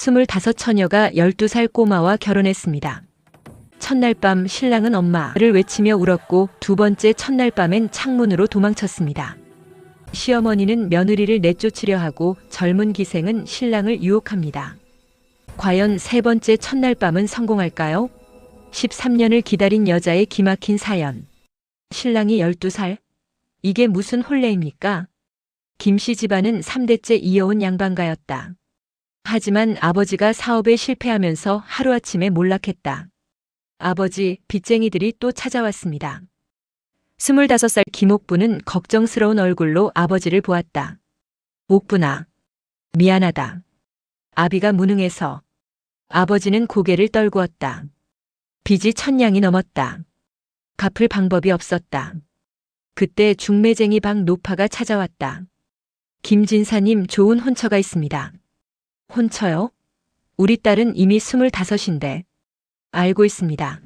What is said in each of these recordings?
25 처녀가 12살 꼬마와 결혼했습니다. 첫날 밤 신랑은 엄마를 외치며 울었고 두 번째 첫날 밤엔 창문으로 도망쳤습니다. 시어머니는 며느리를 내쫓으려 하고 젊은 기생은 신랑을 유혹합니다. 과연 세 번째 첫날 밤은 성공할까요? 13년을 기다린 여자의 기막힌 사연. 신랑이 12살? 이게 무슨 혼례입니까? 김씨 집안은 3대째 이어온 양반가였다. 하지만 아버지가 사업에 실패하면서 하루아침에 몰락했다. 아버지, 빚쟁이들이 또 찾아왔습니다. 25살 김옥부는 걱정스러운 얼굴로 아버지를 보았다. 옥부나, 미안하다. 아비가 무능해서. 아버지는 고개를 떨구었다. 빚이 1000냥이 넘었다. 갚을 방법이 없었다. 그때 중매쟁이 박 노파가 찾아왔다. 김진사님, 좋은 혼처가 있습니다. 혼처요? 우리 딸은 이미 25인데. 알고 있습니다.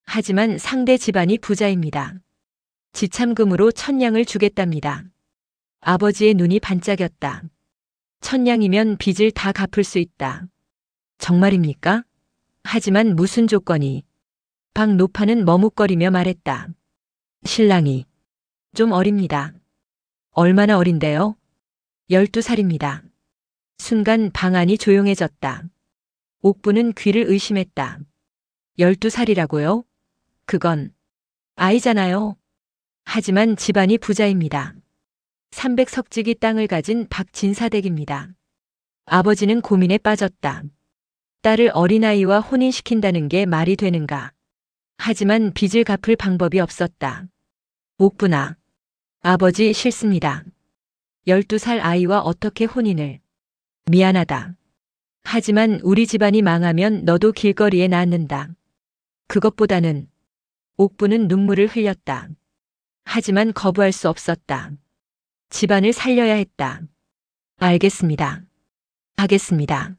하지만 상대 집안이 부자입니다. 지참금으로 1000냥을 주겠답니다. 아버지의 눈이 반짝였다. 1000냥이면 빚을 다 갚을 수 있다. 정말입니까? 하지만 무슨 조건이? 박 노파는 머뭇거리며 말했다. 신랑이 좀 어립니다. 얼마나 어린데요? 12살입니다. 순간 방 안이 조용해졌다. 옥부는 귀를 의심했다. 12살이라고요? 그건 아이잖아요. 하지만 집안이 부자입니다. 300석지기 땅을 가진 박진사댁입니다. 아버지는 고민에 빠졌다. 딸을 어린아이와 혼인시킨다는 게 말이 되는가? 하지만 빚을 갚을 방법이 없었다. 옥부나, 아버지 싫습니다. 12살 아이와 어떻게 혼인을? 미안하다. 하지만 우리 집안이 망하면 너도 길거리에 낳는다. 그것보다는. 옥부는 눈물을 흘렸다. 하지만 거부할 수 없었다. 집안을 살려야 했다. 알겠습니다. 하겠습니다.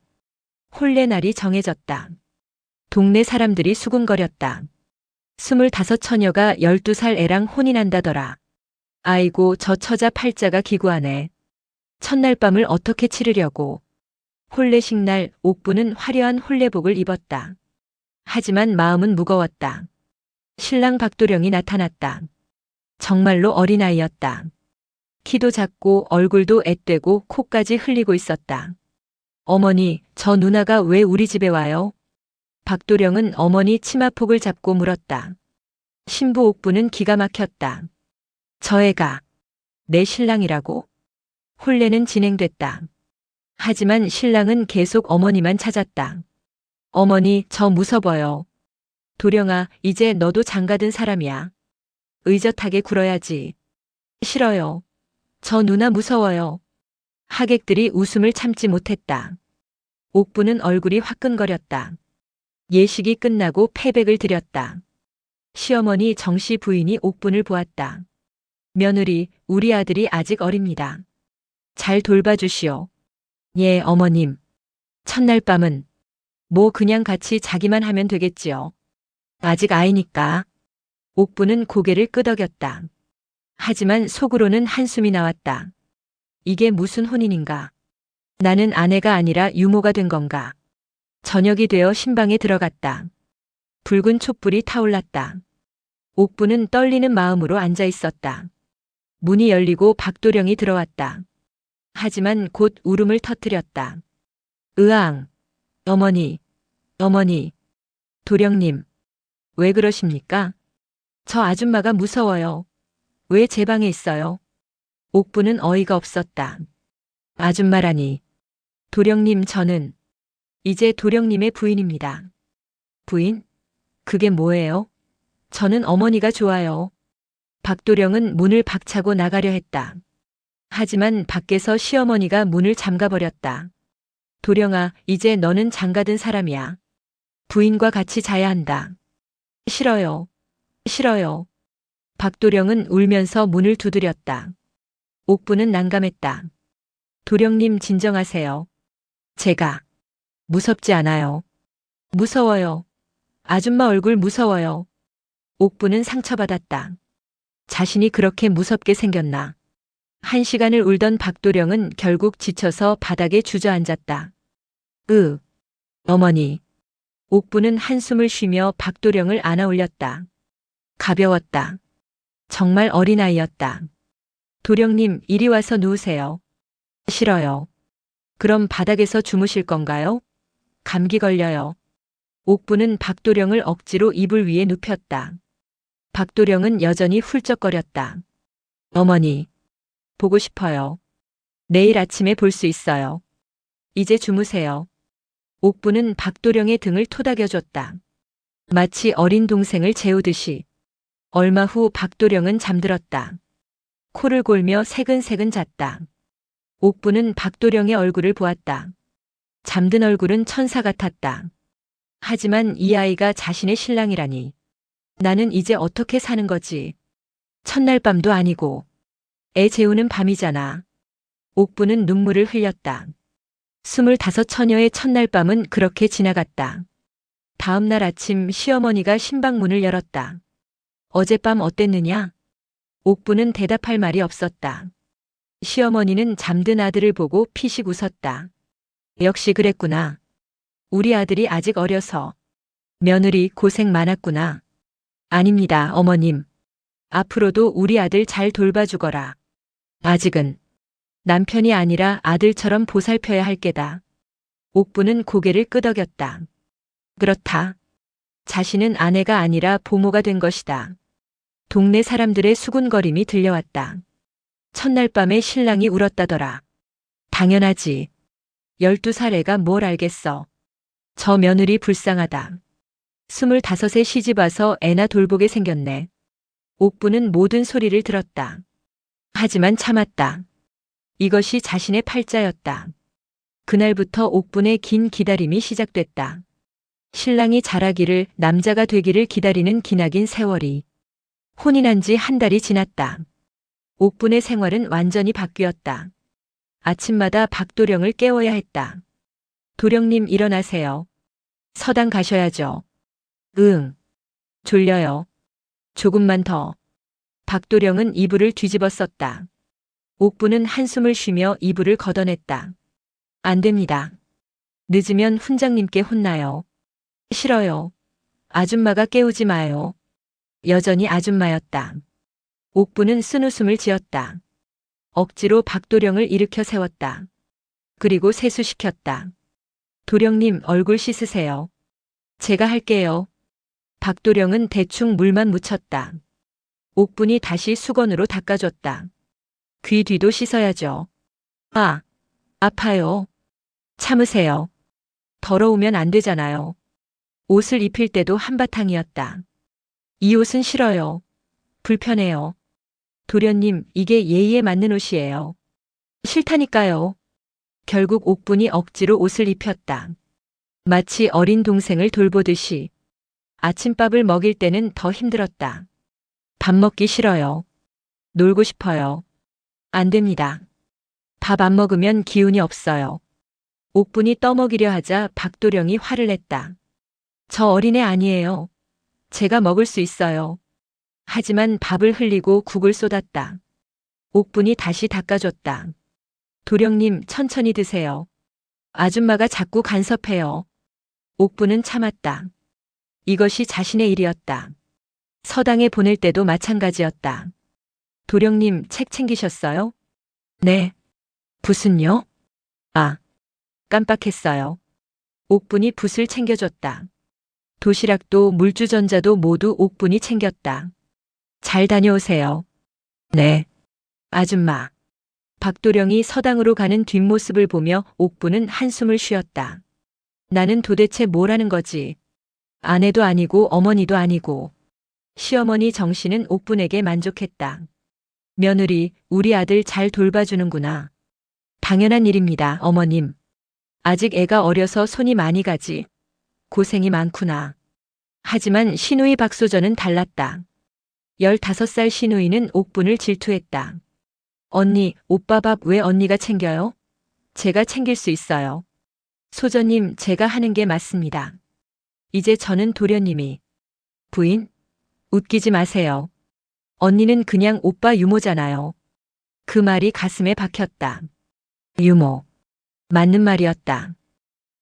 혼례 날이 정해졌다. 동네 사람들이 수군거렸다. 25 처녀가 12살 애랑 혼인한다더라. 아이고, 저 처자 팔자가 기구하네. 첫날 밤을 어떻게 치르려고. 혼례식 날 옥부는 화려한 혼례복을 입었다. 하지만 마음은 무거웠다. 신랑 박도령이 나타났다. 정말로 어린아이였다. 키도 작고 얼굴도 앳되고 코까지 흘리고 있었다. 어머니, 저 누나가 왜 우리 집에 와요? 박도령은 어머니 치마폭을 잡고 물었다. 신부 옥부는 기가 막혔다. 저 애가 내 신랑이라고? 혼례는 진행됐다. 하지만 신랑은 계속 어머니만 찾았다. 어머니, 저 무서워요. 도령아, 이제 너도 장가든 사람이야. 의젓하게 굴어야지. 싫어요. 저 누나 무서워요. 하객들이 웃음을 참지 못했다. 옥부는 얼굴이 화끈거렸다. 예식이 끝나고 패백을 드렸다. 시어머니 정씨 부인이 옥분을 보았다. 며느리, 우리 아들이 아직 어립니다. 잘 돌봐주시오. 예, 어머님. 첫날 밤은 뭐 그냥 같이 자기만 하면 되겠지요. 아직 아이니까. 옥부는 고개를 끄덕였다. 하지만 속으로는 한숨이 나왔다. 이게 무슨 혼인인가? 나는 아내가 아니라 유모가 된 건가? 저녁이 되어 신방에 들어갔다. 붉은 촛불이 타올랐다. 옥부는 떨리는 마음으로 앉아 있었다. 문이 열리고 박도령이 들어왔다. 하지만 곧 울음을 터뜨렸다. 으앙! 어머니, 어머니, 도령님, 왜 그러십니까? 저 아줌마가 무서워요. 왜 제 방에 있어요? 옥부는 어이가 없었다. 아줌마라니. 도령님, 저는 이제 도령님의 부인입니다. 부인? 그게 뭐예요? 저는 어머니가 좋아요. 박도령은 문을 박차고 나가려 했다. 하지만 밖에서 시어머니가 문을 잠가버렸다. 도령아, 이제 너는 장가든 사람이야. 부인과 같이 자야 한다. 싫어요. 싫어요. 박도령은 울면서 문을 두드렸다. 옥부는 난감했다. 도령님, 진정하세요. 제가 무섭지 않아요. 무서워요. 아줌마 얼굴 무서워요. 옥부는 상처받았다. 자신이 그렇게 무섭게 생겼나. 1시간을 울던 박도령은 결국 지쳐서 바닥에 주저앉았다. 으, 어머니. 옥부는 한숨을 쉬며 박도령을 안아 올렸다. 가벼웠다. 정말 어린아이였다. 도령님, 이리 와서 누우세요. 싫어요. 그럼 바닥에서 주무실 건가요? 감기 걸려요. 옥부는 박도령을 억지로 이불 위에 눕혔다. 박도령은 여전히 훌쩍거렸다. 어머니, 보고 싶어요. 내일 아침에 볼 수 있어요. 이제 주무세요. 옥부는 박도령의 등을 토닥여줬다. 마치 어린 동생을 재우듯이. 얼마 후 박도령은 잠들었다. 코를 골며 새근새근 잤다. 옥부는 박도령의 얼굴을 보았다. 잠든 얼굴은 천사 같았다. 하지만 이 아이가 자신의 신랑이라니. 나는 이제 어떻게 사는 거지? 첫날 밤도 아니고. 애 재우는 밤이잖아. 옥부는 눈물을 흘렸다. 25 처녀의 첫날 밤은 그렇게 지나갔다. 다음 날 아침 시어머니가 신방문을 열었다. 어젯밤 어땠느냐? 옥부는 대답할 말이 없었다. 시어머니는 잠든 아들을 보고 피식 웃었다. 역시 그랬구나. 우리 아들이 아직 어려서. 며느리 고생 많았구나. 아닙니다, 어머님. 앞으로도 우리 아들 잘 돌봐주거라. 아직은 남편이 아니라 아들처럼 보살펴야 할 게다. 옥부는 고개를 끄덕였다. 그렇다. 자신은 아내가 아니라 보모가 된 것이다. 동네 사람들의 수군거림이 들려왔다. 첫날 밤에 신랑이 울었다더라. 당연하지. 12살 애가 뭘 알겠어. 저 며느리 불쌍하다. 25에 시집와서 애나 돌보게 생겼네. 옥부는 모든 소리를 들었다. 하지만 참았다. 이것이 자신의 팔자였다. 그날부터 옥분의 긴 기다림이 시작됐다. 신랑이 자라기를, 남자가 되기를 기다리는 기나긴 세월이. 혼인한 지 한 달이 지났다. 옥분의 생활은 완전히 바뀌었다. 아침마다 박도령을 깨워야 했다. 도령님, 일어나세요. 서당 가셔야죠. 응. 졸려요. 조금만 더. 박도령은 이불을 뒤집어 썼다. 옥부는 한숨을 쉬며 이불을 걷어냈다. 안 됩니다. 늦으면 훈장님께 혼나요. 싫어요. 아줌마가 깨우지 마요. 여전히 아줌마였다. 옥부는 쓴웃음을 지었다. 억지로 박도령을 일으켜 세웠다. 그리고 세수시켰다. 도령님, 얼굴 씻으세요. 제가 할게요. 박도령은 대충 물만 묻혔다. 옥분이 다시 수건으로 닦아줬다. 귀 뒤도 씻어야죠. 아, 아파요. 참으세요. 더러우면 안 되잖아요. 옷을 입힐 때도 한바탕이었다. 이 옷은 싫어요. 불편해요. 도련님, 이게 예의에 맞는 옷이에요. 싫다니까요. 결국 옥분이 억지로 옷을 입혔다. 마치 어린 동생을 돌보듯이. 아침밥을 먹일 때는 더 힘들었다. 밥 먹기 싫어요. 놀고 싶어요. 안 됩니다. 밥 안 먹으면 기운이 없어요. 옥분이 떠먹이려 하자 박도령이 화를 냈다. 저 어린애 아니에요. 제가 먹을 수 있어요. 하지만 밥을 흘리고 국을 쏟았다. 옥분이 다시 닦아줬다. 도령님, 천천히 드세요. 아줌마가 자꾸 간섭해요. 옥분은 참았다. 이것이 자신의 일이었다. 서당에 보낼 때도 마찬가지였다. 도령님, 책 챙기셨어요? 네. 붓은요? 아, 깜빡했어요. 옥분이 붓을 챙겨줬다. 도시락도 물주전자도 모두 옥분이 챙겼다. 잘 다녀오세요. 네. 아줌마. 박도령이 서당으로 가는 뒷모습을 보며 옥분은 한숨을 쉬었다. 나는 도대체 뭘 하는 거지? 아내도 아니고 어머니도 아니고. 시어머니 정신은 옥분에게 만족했다. 며느리, 우리 아들 잘 돌봐주는구나. 당연한 일입니다, 어머님. 아직 애가 어려서 손이 많이 가지. 고생이 많구나. 하지만 시누이 박소전은 달랐다. 15살 시누이는 옥분을 질투했다. 언니, 오빠 밥 왜 언니가 챙겨요? 제가 챙길 수 있어요. 소전님, 제가 하는 게 맞습니다. 이제 저는 도련님이. 부인? 웃기지 마세요. 언니는 그냥 오빠 유모잖아요. 그 말이 가슴에 박혔다. 유모. 맞는 말이었다.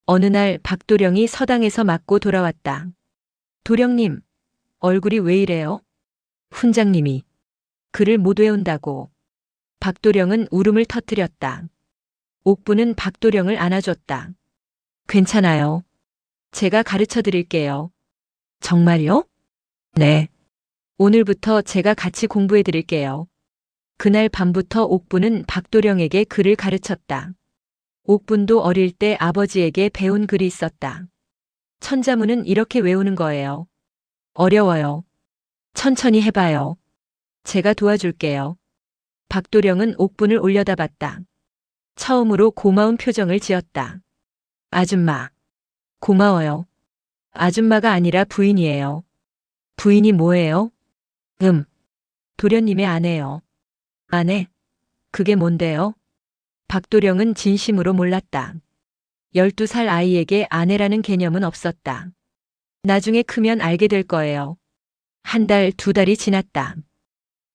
어느 날 박도령이 서당에서 맞고 돌아왔다. 도령님, 얼굴이 왜 이래요? 훈장님이 글을 못 외운다고. 박도령은 울음을 터뜨렸다. 옥부는 박도령을 안아줬다. 괜찮아요. 제가 가르쳐 드릴게요. 정말요? 네. 오늘부터 제가 같이 공부해 드릴게요. 그날 밤부터 옥부는 박도령에게 글을 가르쳤다. 옥분도 어릴 때 아버지에게 배운 글이 있었다. 천자문은 이렇게 외우는 거예요. 어려워요. 천천히 해봐요. 제가 도와줄게요. 박도령은 옥분을 올려다봤다. 처음으로 고마운 표정을 지었다. 아줌마. 고마워요. 아줌마가 아니라 부인이에요. 부인이 뭐예요? 도련님의 아내요. 아내? 그게 뭔데요? 박도령은 진심으로 몰랐다. 12살 아이에게 아내라는 개념은 없었다. 나중에 크면 알게 될 거예요. 한 달, 두 달이 지났다.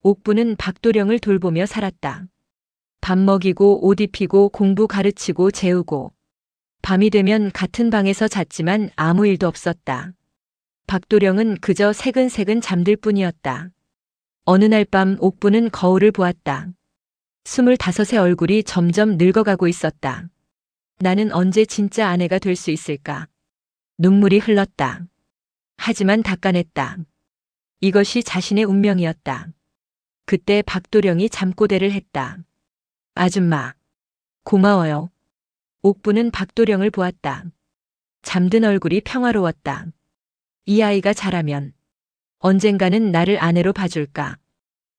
옥부는 박도령을 돌보며 살았다. 밥 먹이고 옷 입히고 공부 가르치고 재우고. 밤이 되면 같은 방에서 잤지만 아무 일도 없었다. 박도령은 그저 새근새근 잠들 뿐이었다. 어느 날 밤 옥부는 거울을 보았다. 25의 얼굴이 점점 늙어가고 있었다. 나는 언제 진짜 아내가 될 수 있을까? 눈물이 흘렀다. 하지만 닦아냈다. 이것이 자신의 운명이었다. 그때 박도령이 잠꼬대를 했다. 아줌마. 고마워요. 옥부는 박도령을 보았다. 잠든 얼굴이 평화로웠다. 이 아이가 자라면 언젠가는 나를 아내로 봐줄까.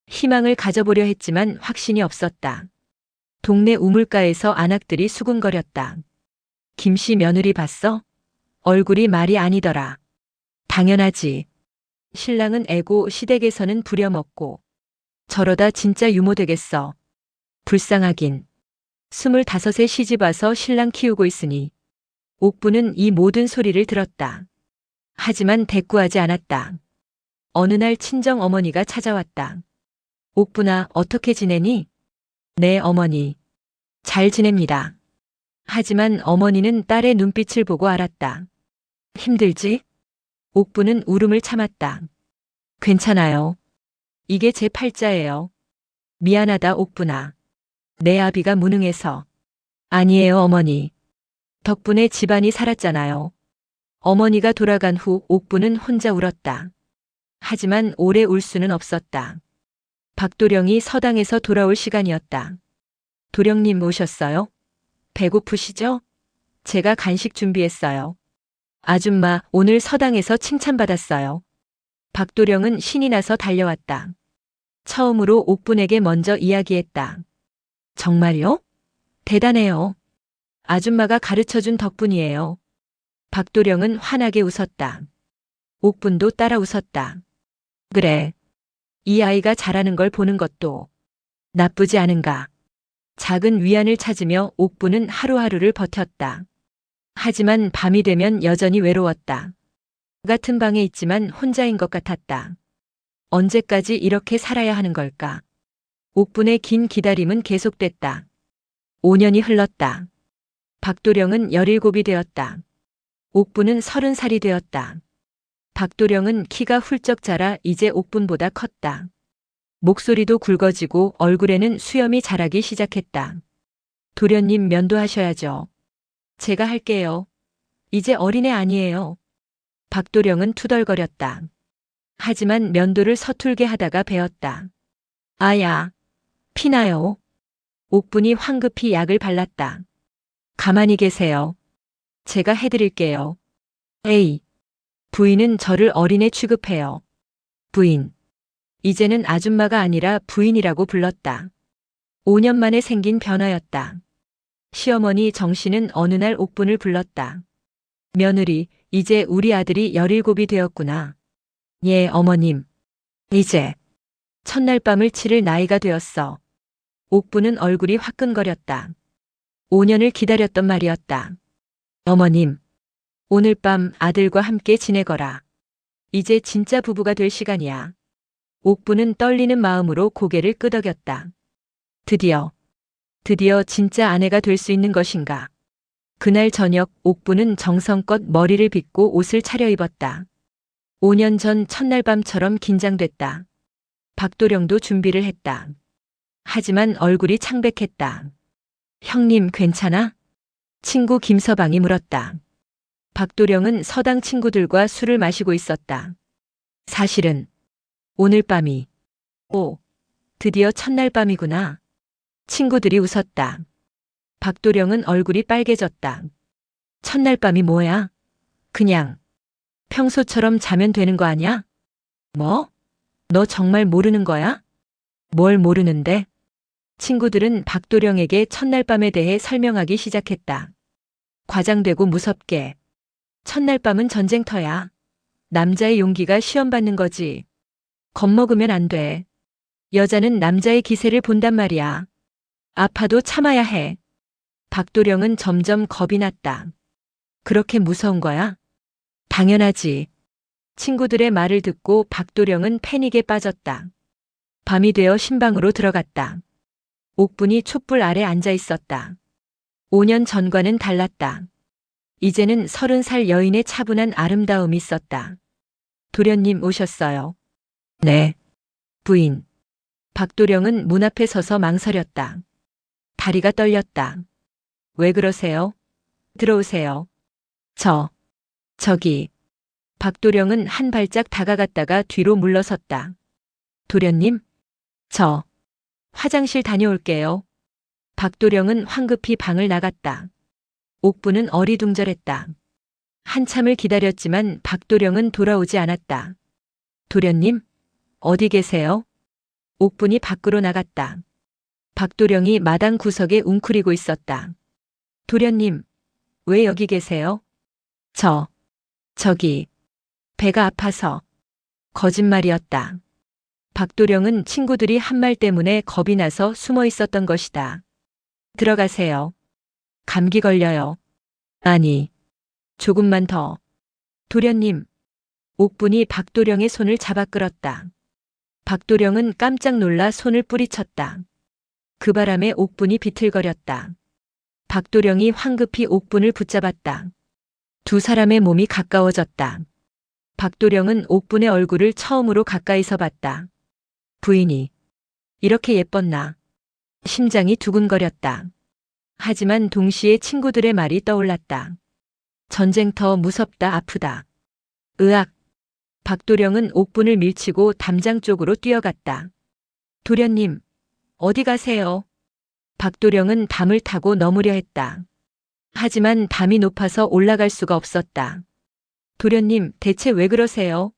희망을 가져보려 했지만 확신이 없었다. 동네 우물가에서 안악들이 수군거렸다. 김씨 며느리 봤어? 얼굴이 말이 아니더라. 당연하지. 신랑은 애고 시댁에서는 부려먹고. 저러다 진짜 유모 되겠어. 불쌍하긴. 25에 시집 와서 신랑 키우고 있으니. 옥부는 이 모든 소리를 들었다. 하지만 대꾸하지 않았다. 어느 날 친정 어머니가 찾아왔다. 옥부나 어떻게 지내니? 네, 어머니. 잘 지냅니다. 하지만 어머니는 딸의 눈빛을 보고 알았다. 힘들지? 옥부는 울음을 참았다. 괜찮아요. 이게 제 팔자예요. 미안하다, 옥부나. 내 아비가 무능해서. 아니에요, 어머니. 덕분에 집안이 살았잖아요. 어머니가 돌아간 후 옥부는 혼자 울었다. 하지만 오래 울 수는 없었다. 박도령이 서당에서 돌아올 시간이었다. 도령님 오셨어요? 배고프시죠? 제가 간식 준비했어요. 아줌마, 오늘 서당에서 칭찬받았어요. 박도령은 신이 나서 달려왔다. 처음으로 옥분에게 먼저 이야기했다. 정말요? 대단해요. 아줌마가 가르쳐준 덕분이에요. 박도령은 환하게 웃었다. 옥분도 따라 웃었다. 그래. 이 아이가 잘하는 걸 보는 것도 나쁘지 않은가. 작은 위안을 찾으며 옥부는 하루하루를 버텼다. 하지만 밤이 되면 여전히 외로웠다. 같은 방에 있지만 혼자인 것 같았다. 언제까지 이렇게 살아야 하는 걸까? 옥분의 긴 기다림은 계속됐다. 5년이 흘렀다. 박도령은 17이 되었다. 옥분은 30살이 되었다. 박도령은 키가 훌쩍 자라 이제 옥분보다 컸다. 목소리도 굵어지고 얼굴에는 수염이 자라기 시작했다. 도련님 면도하셔야죠. 제가 할게요. 이제 어린애 아니에요. 박도령은 투덜거렸다. 하지만 면도를 서툴게 하다가 배웠다. 아야, 피나요. 옥분이 황급히 약을 발랐다. 가만히 계세요. 제가 해드릴게요. 에이, 부인은 저를 어린애 취급해요. 부인. 이제는 아줌마가 아니라 부인이라고 불렀다. 5년 만에 생긴 변화였다. 시어머니 정씨는 어느 날 옥분을 불렀다. 며느리, 이제 우리 아들이 17이 되었구나. 예, 어머님. 이제 첫날 밤을 치를 나이가 되었어. 옥분은 얼굴이 화끈거렸다. 5년을 기다렸던 말이었다. 어머님, 오늘 밤 아들과 함께 지내거라. 이제 진짜 부부가 될 시간이야. 옥부는 떨리는 마음으로 고개를 끄덕였다. 드디어 진짜 아내가 될 수 있는 것인가. 그날 저녁 옥부는 정성껏 머리를 빗고 옷을 차려입었다. 5년 전 첫날 밤처럼 긴장됐다. 박도령도 준비를 했다. 하지만 얼굴이 창백했다. 형님 괜찮아? 친구 김서방이 물었다. 박도령은 서당 친구들과 술을 마시고 있었다. 사실은 오늘 밤이 드디어 첫날 밤이구나. 친구들이 웃었다. 박도령은 얼굴이 빨개졌다. 첫날 밤이 뭐야? 그냥 평소처럼 자면 되는 거 아냐? 뭐? 너 정말 모르는 거야? 뭘 모르는데? 친구들은 박도령에게 첫날 밤에 대해 설명하기 시작했다. 과장되고 무섭게. 첫날 밤은 전쟁터야. 남자의 용기가 시험받는 거지. 겁먹으면 안 돼. 여자는 남자의 기세를 본단 말이야. 아파도 참아야 해. 박도령은 점점 겁이 났다. 그렇게 무서운 거야? 당연하지. 친구들의 말을 듣고 박도령은 패닉에 빠졌다. 밤이 되어 신방으로 들어갔다. 옥분이 촛불 아래 앉아 있었다. 5년 전과는 달랐다. 이제는 30살 여인의 차분한 아름다움이 있었다. 도련님 오셨어요. 네. 부인. 박도령은 문 앞에 서서 망설였다. 다리가 떨렸다. 왜 그러세요? 들어오세요. 저기. 박도령은 한 발짝 다가갔다가 뒤로 물러섰다. 도련님? 저 화장실 다녀올게요. 박도령은 황급히 방을 나갔다. 옥부는 어리둥절했다. 한참을 기다렸지만 박도령은 돌아오지 않았다. 도련님? 어디 계세요? 옥분이 밖으로 나갔다. 박도령이 마당 구석에 웅크리고 있었다. 도련님, 왜 여기 계세요? 저기, 배가 아파서. 거짓말이었다. 박도령은 친구들이 한 말 때문에 겁이 나서 숨어 있었던 것이다. 들어가세요. 감기 걸려요. 아니, 조금만 더. 도련님, 옥분이 박도령의 손을 잡아 끌었다. 박도령은 깜짝 놀라 손을 뿌리쳤다. 그 바람에 옥분이 비틀거렸다. 박도령이 황급히 옥분을 붙잡았다. 두 사람의 몸이 가까워졌다. 박도령은 옥분의 얼굴을 처음으로 가까이서 봤다. 부인이 이렇게 예뻤나? 심장이 두근거렸다. 하지만 동시에 친구들의 말이 떠올랐다. 전쟁터 무섭다 아프다. 으악. 박도령은 옥분을 밀치고 담장 쪽으로 뛰어갔다. 도련님, 어디 가세요? 박도령은 담을 타고 넘으려 했다. 하지만 담이 높아서 올라갈 수가 없었다. 도련님, 대체 왜 그러세요?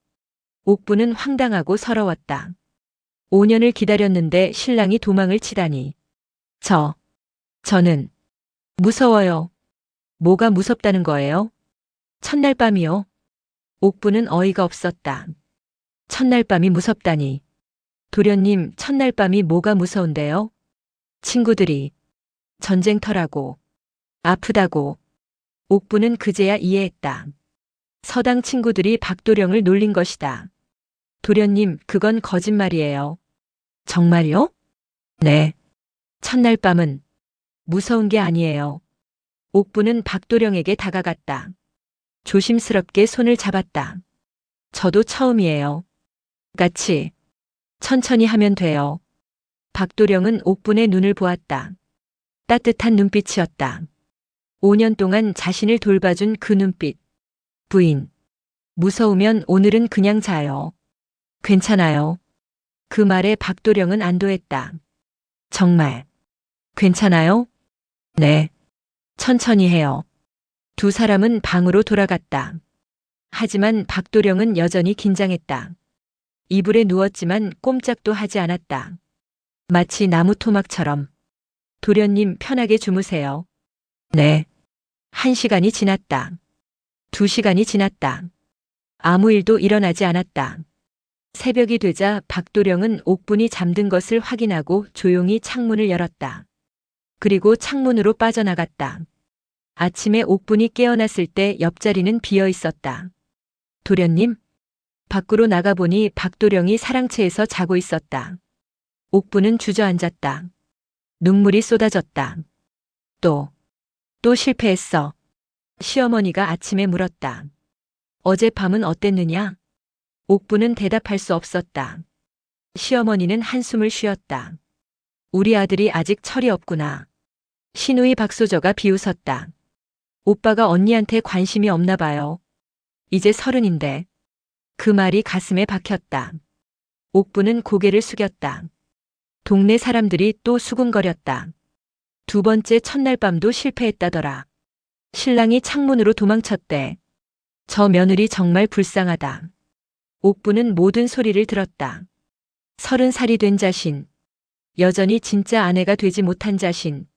옥분은 황당하고 서러웠다. 5년을 기다렸는데 신랑이 도망을 치다니. 저는 무서워요. 뭐가 무섭다는 거예요? 첫날 밤이요. 옥분은 어이가 없었다. 첫날 밤이 무섭다니. 도련님, 첫날 밤이 뭐가 무서운데요? 친구들이 전쟁터라고. 아프다고. 옥분은 그제야 이해했다. 서당 친구들이 박도령을 놀린 것이다. 도련님, 그건 거짓말이에요. 정말요? 네. 첫날 밤은 무서운 게 아니에요. 옥분은 박도령에게 다가갔다. 조심스럽게 손을 잡았다. 저도 처음이에요. 같이 천천히 하면 돼요. 박도령은 옥분의 눈을 보았다. 따뜻한 눈빛이었다. 5년 동안 자신을 돌봐준 그 눈빛. 부인, 무서우면 오늘은 그냥 자요. 괜찮아요. 그 말에 박도령은 안도했다. 정말 괜찮아요? 네. 천천히 해요. 두 사람은 방으로 돌아갔다. 하지만 박도령은 여전히 긴장했다. 이불에 누웠지만 꼼짝도 하지 않았다. 마치 나무 토막처럼. 도련님, 편하게 주무세요. 네. 1시간이 지났다. 2시간이 지났다. 아무 일도 일어나지 않았다. 새벽이 되자 박도령은 옥분이 잠든 것을 확인하고 조용히 창문을 열었다. 그리고 창문으로 빠져나갔다. 아침에 옥분이 깨어났을 때 옆자리는 비어 있었다. 도련님? 밖으로 나가보니 박도령이 사랑채에서 자고 있었다. 옥분은 주저앉았다. 눈물이 쏟아졌다. 또 또 실패했어. 시어머니가 아침에 물었다. 어젯밤은 어땠느냐? 옥부는 대답할 수 없었다. 시어머니는 한숨을 쉬었다. 우리 아들이 아직 철이 없구나. 시누이 박소저가 비웃었다. 오빠가 언니한테 관심이 없나 봐요. 이제 30인데. 그 말이 가슴에 박혔다. 옥부는 고개를 숙였다. 동네 사람들이 또 수군거렸다. 두 번째 첫날 밤도 실패했다더라. 신랑이 창문으로 도망쳤대. 저 며느리 정말 불쌍하다. 옥부는 모든 소리를 들었다. 30살이 된 자신. 여전히 진짜 아내가 되지 못한 자신.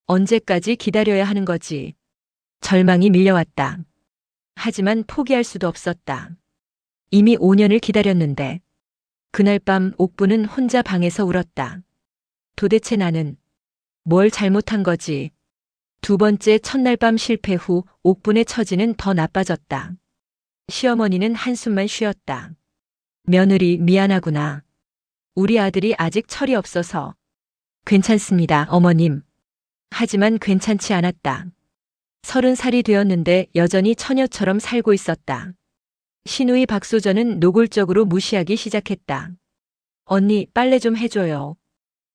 언제까지 기다려야 하는 거지. 절망이 밀려왔다. 하지만 포기할 수도 없었다. 이미 5년을 기다렸는데. 그날 밤 옥부는 혼자 방에서 울었다. 도대체 나는 뭘 잘못한 거지? 두 번째 첫날 밤 실패 후 옥분의 처지는 더 나빠졌다. 시어머니는 한숨만 쉬었다. 며느리 미안하구나. 우리 아들이 아직 철이 없어서. 괜찮습니다, 어머님. 하지만 괜찮지 않았다. 30살이 되었는데 여전히 처녀처럼 살고 있었다. 시누이 박소저는 노골적으로 무시하기 시작했다. 언니, 빨래 좀 해줘요.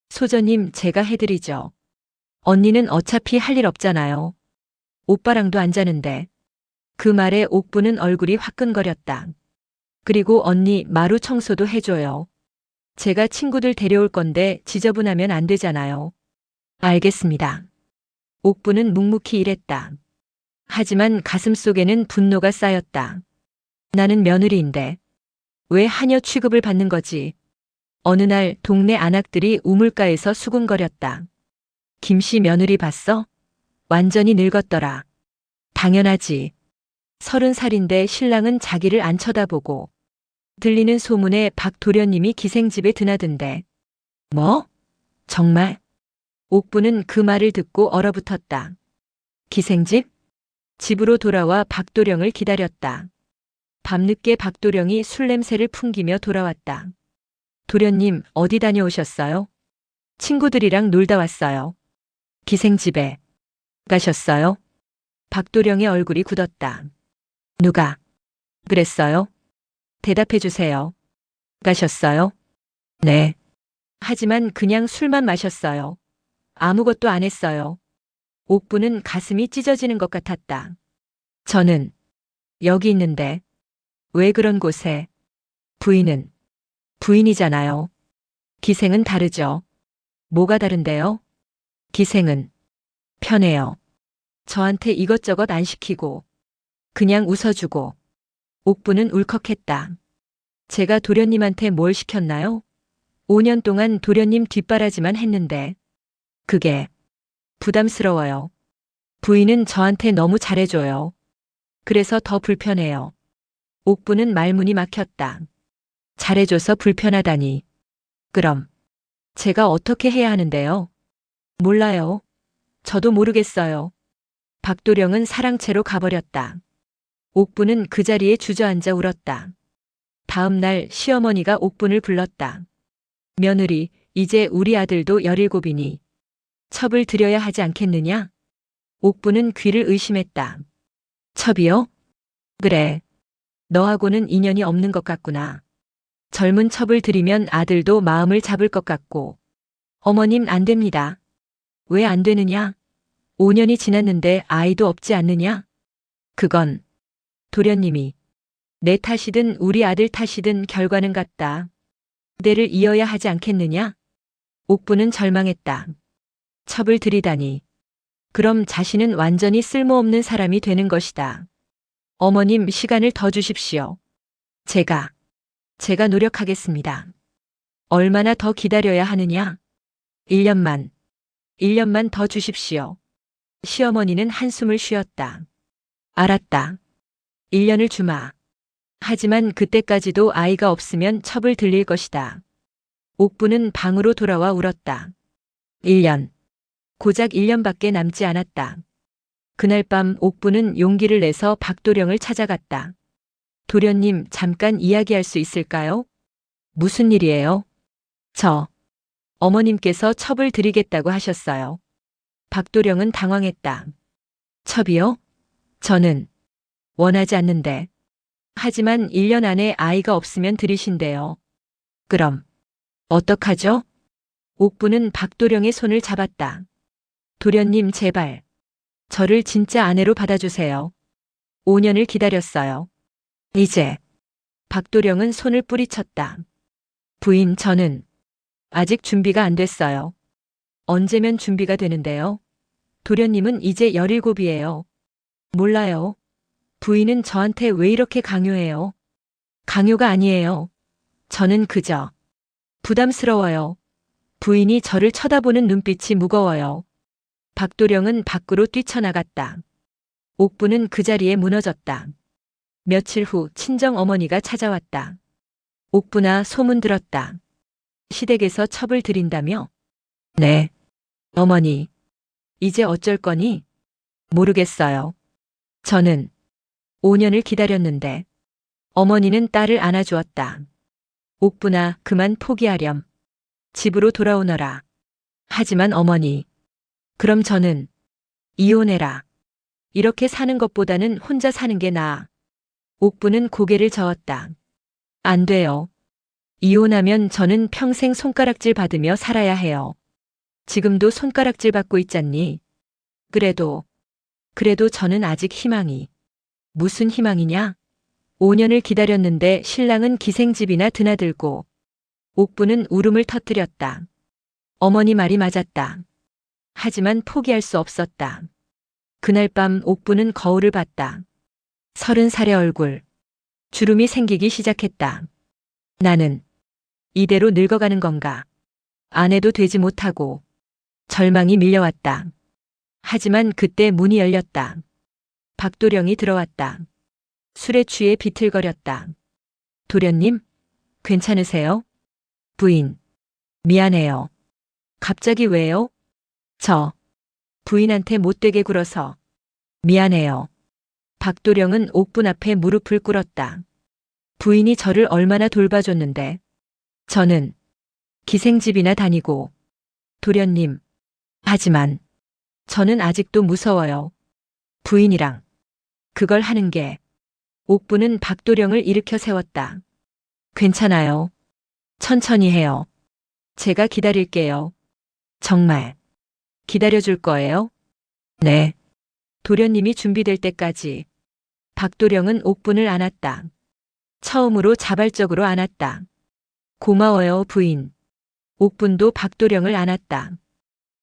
소저님, 제가 해드리죠. 언니는 어차피 할 일 없잖아요. 오빠랑도 안 자는데. 그 말에 옥부는 얼굴이 화끈거렸다. 그리고 언니, 마루 청소도 해줘요. 제가 친구들 데려올 건데 지저분하면 안 되잖아요. 알겠습니다. 옥부는 묵묵히 일했다. 하지만 가슴속에는 분노가 쌓였다. 나는 며느리인데 왜 하녀 취급을 받는 거지? 어느 날 동네 안악들이 우물가에서 수군거렸다. 김씨 며느리 봤어? 완전히 늙었더라. 당연하지. 30살인데 신랑은 자기를 안 쳐다보고. 들리는 소문에 박 도련님이 기생집에 드나든대. 뭐? 정말? 옥부는 그 말을 듣고 얼어붙었다. 기생집? 집으로 돌아와 박도령을 기다렸다. 밤늦게 박도령이 술 냄새를 풍기며 돌아왔다. 도련님, 어디 다녀오셨어요? 친구들이랑 놀다 왔어요. 기생집에 가셨어요? 박도령의 얼굴이 굳었다. 누가 그랬어요? 대답해 주세요. 가셨어요? 네. 하지만 그냥 술만 마셨어요. 아무것도 안 했어요. 옥부는 가슴이 찢어지는 것 같았다. 저는 여기 있는데 왜 그런 곳에? 부인은 부인이잖아요. 기생은 다르죠. 뭐가 다른데요? 기생은 편해요. 저한테 이것저것 안 시키고 그냥 웃어주고. 옥부는 울컥했다. 제가 도련님한테 뭘 시켰나요? 5년 동안 도련님 뒷바라지만 했는데 그게 부담스러워요. 부인은 저한테 너무 잘해줘요. 그래서 더 불편해요. 옥부는 말문이 막혔다. 잘해줘서 불편하다니. 그럼 제가 어떻게 해야 하는데요? 몰라요. 저도 모르겠어요. 박도령은 사랑채로 가버렸다. 옥부는 그 자리에 주저앉아 울었다. 다음 날 시어머니가 옥분을 불렀다. 며느리, 이제 우리 아들도 17이니 첩을 드려야 하지 않겠느냐? 옥부는 귀를 의심했다. 첩이요? 그래. 너하고는 인연이 없는 것 같구나. 젊은 첩을 드리면 아들도 마음을 잡을 것 같고. 어머님, 안 됩니다. 왜 안 되느냐? 5년이 지났는데 아이도 없지 않느냐? 그건 도련님이 내 탓이든 우리 아들 탓이든 결과는 같다. 대를 이어야 하지 않겠느냐? 옥부는 절망했다. 첩을 드리다니. 그럼 자신은 완전히 쓸모없는 사람이 되는 것이다. 어머님, 시간을 더 주십시오. 제가 노력하겠습니다. 얼마나 더 기다려야 하느냐? 1년만 더 주십시오. 시어머니는 한숨을 쉬었다. 알았다. 1년을 주마. 하지만 그때까지도 아이가 없으면 첩을 들릴 것이다. 옥부는 방으로 돌아와 울었다. 1년. 고작 1년밖에 남지 않았다. 그날 밤 옥부는 용기를 내서 박도령을 찾아갔다. 도련님, 잠깐 이야기할 수 있을까요? 무슨 일이에요? 어머님께서 첩을 드리겠다고 하셨어요. 박도령은 당황했다. 첩이요? 저는 원하지 않는데. 하지만 1년 안에 아이가 없으면 들이신대요. 그럼 어떡하죠? 옥부는 박도령의 손을 잡았다. 도련님 제발 저를 진짜 아내로 받아주세요. 5년을 기다렸어요. 이제 박도령은 손을 뿌리쳤다. 부인 저는 아직 준비가 안 됐어요. 언제면 준비가 되는데요. 도련님은 이제 17이에요. 몰라요. 부인은 저한테 왜 이렇게 강요해요? 강요가 아니에요. 저는 그저 부담스러워요. 부인이 저를 쳐다보는 눈빛이 무거워요. 박도령은 밖으로 뛰쳐나갔다. 옥부는 그 자리에 무너졌다. 며칠 후 친정 어머니가 찾아왔다. 옥부나 소문 들었다. 시댁에서 첩을 드린다며? 네. 어머니. 이제 어쩔 거니? 모르겠어요. 저는 5년을 기다렸는데 어머니는 딸을 안아주었다. 옥부나 그만 포기하렴. 집으로 돌아오너라. 하지만 어머니. 그럼 저는 이혼해라. 이렇게 사는 것보다는 혼자 사는 게 나아. 옥부는 고개를 저었다. 안 돼요. 이혼하면 저는 평생 손가락질 받으며 살아야 해요. 지금도 손가락질 받고 있잖니. 그래도 저는 아직 희망이. 무슨 희망이냐? 5년을 기다렸는데 신랑은 기생집이나 드나들고. 옥부는 울음을 터뜨렸다. 어머니 말이 맞았다. 하지만 포기할 수 없었다. 그날 밤 옥부는 거울을 봤다. 30살의 얼굴. 주름이 생기기 시작했다. 나는 이대로 늙어가는 건가? 아내도 되지 못하고. 절망이 밀려왔다. 하지만 그때 문이 열렸다. 박도령이 들어왔다. 술에 취해 비틀거렸다. 도련님, 괜찮으세요? 부인, 미안해요. 갑자기 왜요? 저 부인한테 못되게 굴어서 미안해요. 박도령은 옥분 앞에 무릎을 꿇었다. 부인이 저를 얼마나 돌봐줬는데. 저는 기생집이나 다니고. 도련님, 하지만 저는 아직도 무서워요. 부인이랑 그걸 하는 게. 옥부는 박도령을 일으켜 세웠다. 괜찮아요. 천천히 해요. 제가 기다릴게요. 정말 기다려줄 거예요? 네. 도련님이 준비될 때까지. 박도령은 옥분을 안았다. 처음으로 자발적으로 안았다. 고마워요, 부인. 옥분도 박도령을 안았다.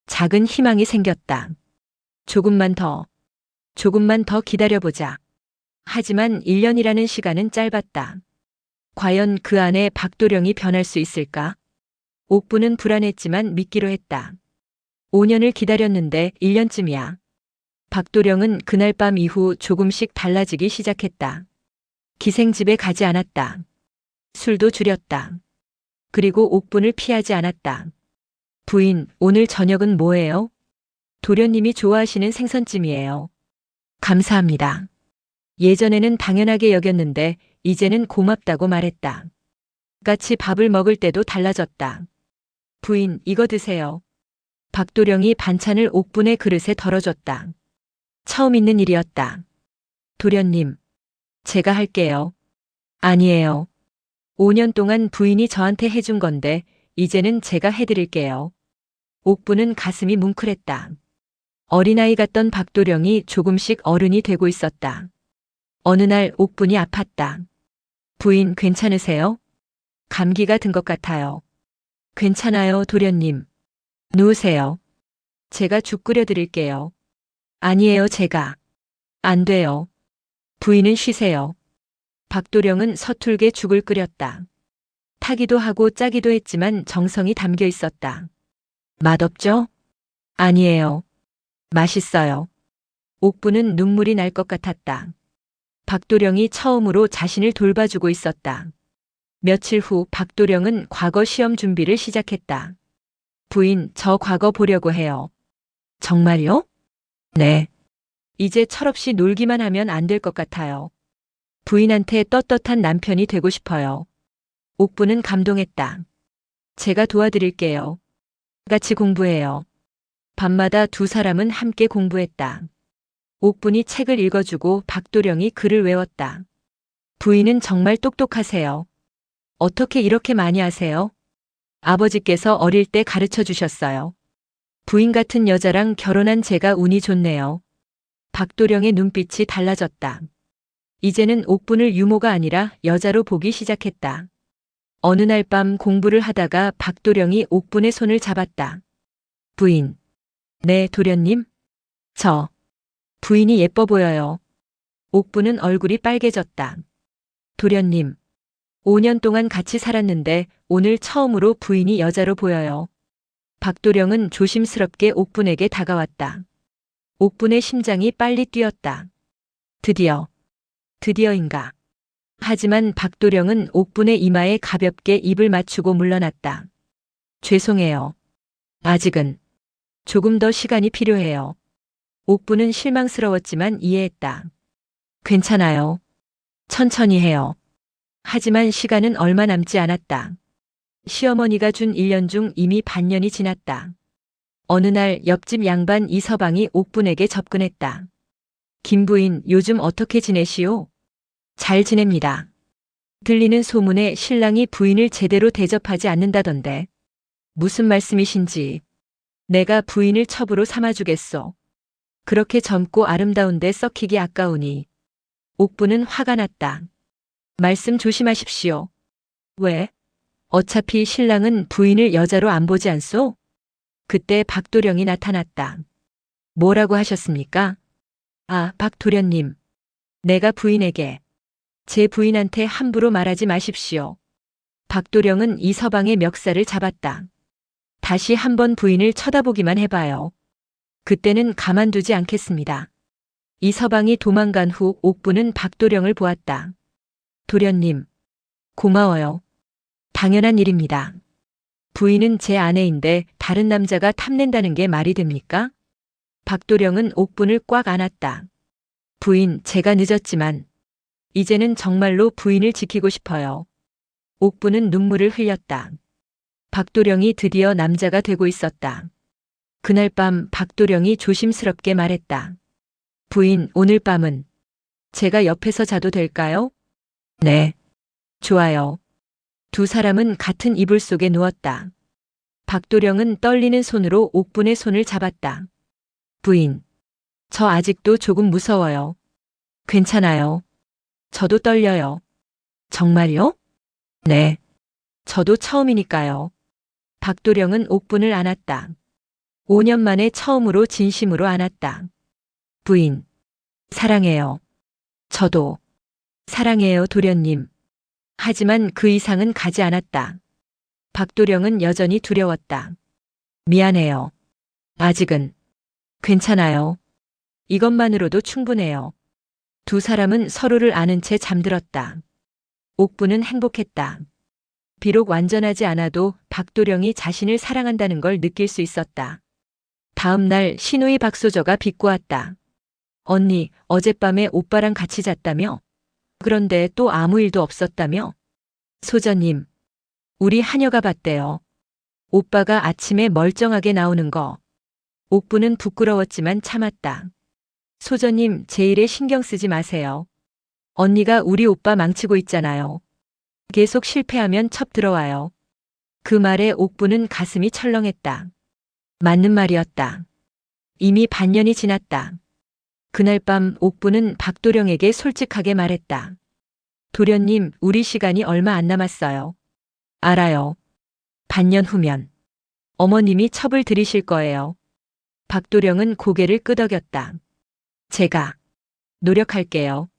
작은 희망이 생겼다. 조금만 더 기다려보자. 하지만 1년이라는 시간은 짧았다. 과연 그 안에 박도령이 변할 수 있을까? 옥부는 불안했지만 믿기로 했다. 5년을 기다렸는데 1년쯤이야. 박도령은 그날 밤 이후 조금씩 달라지기 시작했다. 기생집에 가지 않았다. 술도 줄였다. 그리고 옥분을 피하지 않았다. 부인, 오늘 저녁은 뭐예요? 도련님이 좋아하시는 생선찜이에요. 감사합니다. 예전에는 당연하게 여겼는데 이제는 고맙다고 말했다. 같이 밥을 먹을 때도 달라졌다. 부인, 이거 드세요. 박도령이 반찬을 옥분의 그릇에 덜어줬다. 처음 있는 일이었다. 도련님, 제가 할게요. 아니에요. 5년 동안 부인이 저한테 해준 건데 이제는 제가 해드릴게요. 옥부는 가슴이 뭉클했다. 어린아이 같던 박도령이 조금씩 어른이 되고 있었다. 어느 날 옥분이 아팠다. 부인 괜찮으세요? 감기가 든 것 같아요. 괜찮아요, 도련님. 누우세요. 제가 죽 끓여 드릴게요. 아니에요, 제가. 안 돼요. 부인은 쉬세요. 박도령은 서툴게 죽을 끓였다. 타기도 하고 짜기도 했지만 정성이 담겨 있었다. 맛없죠? 아니에요. 맛있어요. 옥부는 눈물이 날 것 같았다. 박도령이 처음으로 자신을 돌봐주고 있었다. 며칠 후 박도령은 과거 시험 준비를 시작했다. 부인, 저 과거 보려고 해요. 정말요? 네. 이제 철없이 놀기만 하면 안 될 것 같아요. 부인한테 떳떳한 남편이 되고 싶어요. 옥부는 감동했다. 제가 도와드릴게요. 같이 공부해요. 밤마다 두 사람은 함께 공부했다. 옥분이 책을 읽어주고 박도령이 글을 외웠다. 부인은 정말 똑똑하세요. 어떻게 이렇게 많이 하세요? 아버지께서 어릴 때 가르쳐 주셨어요. 부인 같은 여자랑 결혼한 제가 운이 좋네요. 박도령의 눈빛이 달라졌다. 이제는 옥분을 유모가 아니라 여자로 보기 시작했다. 어느 날 밤 공부를 하다가 박도령이 옥분의 손을 잡았다. 부인. 네, 도련님. 부인이 예뻐 보여요. 옥분은 얼굴이 빨개졌다. 도련님. 5년 동안 같이 살았는데 오늘 처음으로 부인이 여자로 보여요. 박도령은 조심스럽게 옥분에게 다가왔다. 옥분의 심장이 빨리 뛰었다. 드디어인가. 하지만 박도령은 옥분의 이마에 가볍게 입을 맞추고 물러났다. 죄송해요. 아직은 조금 더 시간이 필요해요. 옥분은 실망스러웠지만 이해했다. 괜찮아요. 천천히 해요. 하지만 시간은 얼마 남지 않았다. 시어머니가 준 1년 중 이미 반년이 지났다. 어느 날 옆집 양반 이서방이 옥분에게 접근했다. 김부인, 요즘 어떻게 지내시오? 잘 지냅니다. 들리는 소문에 신랑이 부인을 제대로 대접하지 않는다던데. 무슨 말씀이신지. 내가 부인을 첩으로 삼아주겠소. 그렇게 젊고 아름다운데 썩히기 아까우니. 옥분은 화가 났다. 말씀 조심하십시오. 왜? 어차피 신랑은 부인을 여자로 안 보지 않소? 그때 박도령이 나타났다. 뭐라고 하셨습니까? 아, 박도련님. 내가 부인에게. 제 부인한테 함부로 말하지 마십시오. 박도령은 이서방의 멱살을 잡았다. 다시 한번 부인을 쳐다보기만 해봐요. 그때는 가만두지 않겠습니다. 이서방이 도망간 후 옥분은 박도령을 보았다. 도련님. 고마워요. 당연한 일입니다. 부인은 제 아내인데 다른 남자가 탐낸다는 게 말이 됩니까? 박도령은 옥분을 꽉 안았다. 부인, 제가 늦었지만 이제는 정말로 부인을 지키고 싶어요. 옥분은 눈물을 흘렸다. 박도령이 드디어 남자가 되고 있었다. 그날 밤 박도령이 조심스럽게 말했다. 부인, 오늘 밤은 제가 옆에서 자도 될까요? 네. 좋아요. 두 사람은 같은 이불 속에 누웠다. 박도령은 떨리는 손으로 옥분의 손을 잡았다. 부인, 저 아직도 조금 무서워요. 괜찮아요. 저도 떨려요. 정말요? 네. 저도 처음이니까요. 박도령은 옥분을 안았다. 5년 만에 처음으로 진심으로 안았다. 부인, 사랑해요. 저도 사랑해요, 도련님. 하지만 그 이상은 가지 않았다. 박도령은 여전히 두려웠다. 미안해요. 아직은 괜찮아요. 이것만으로도 충분해요. 두 사람은 서로를 아는 채 잠들었다. 옥분은 행복했다. 비록 완전하지 않아도 박도령이 자신을 사랑한다는 걸 느낄 수 있었다. 다음 날 시누이 박소저가 비꼬았다. 언니, 어젯밤에 오빠랑 같이 잤다며? 그런데 또 아무 일도 없었다며? 소저님, 우리 하녀가 봤대요. 오빠가 아침에 멀쩡하게 나오는 거. 옥분은 부끄러웠지만 참았다. 소저님, 제 일에 신경 쓰지 마세요. 언니가 우리 오빠 망치고 있잖아요. 계속 실패하면 첩 들어와요. 그 말에 옥분은 가슴이 철렁했다. 맞는 말이었다. 이미 반년이 지났다. 그날 밤 옥분은 박도령에게 솔직하게 말했다. 도련님, 우리 시간이 얼마 안 남았어요. 알아요. 반년 후면 어머님이 첩을 들이실 거예요. 박도령은 고개를 끄덕였다. 제가 노력할게요.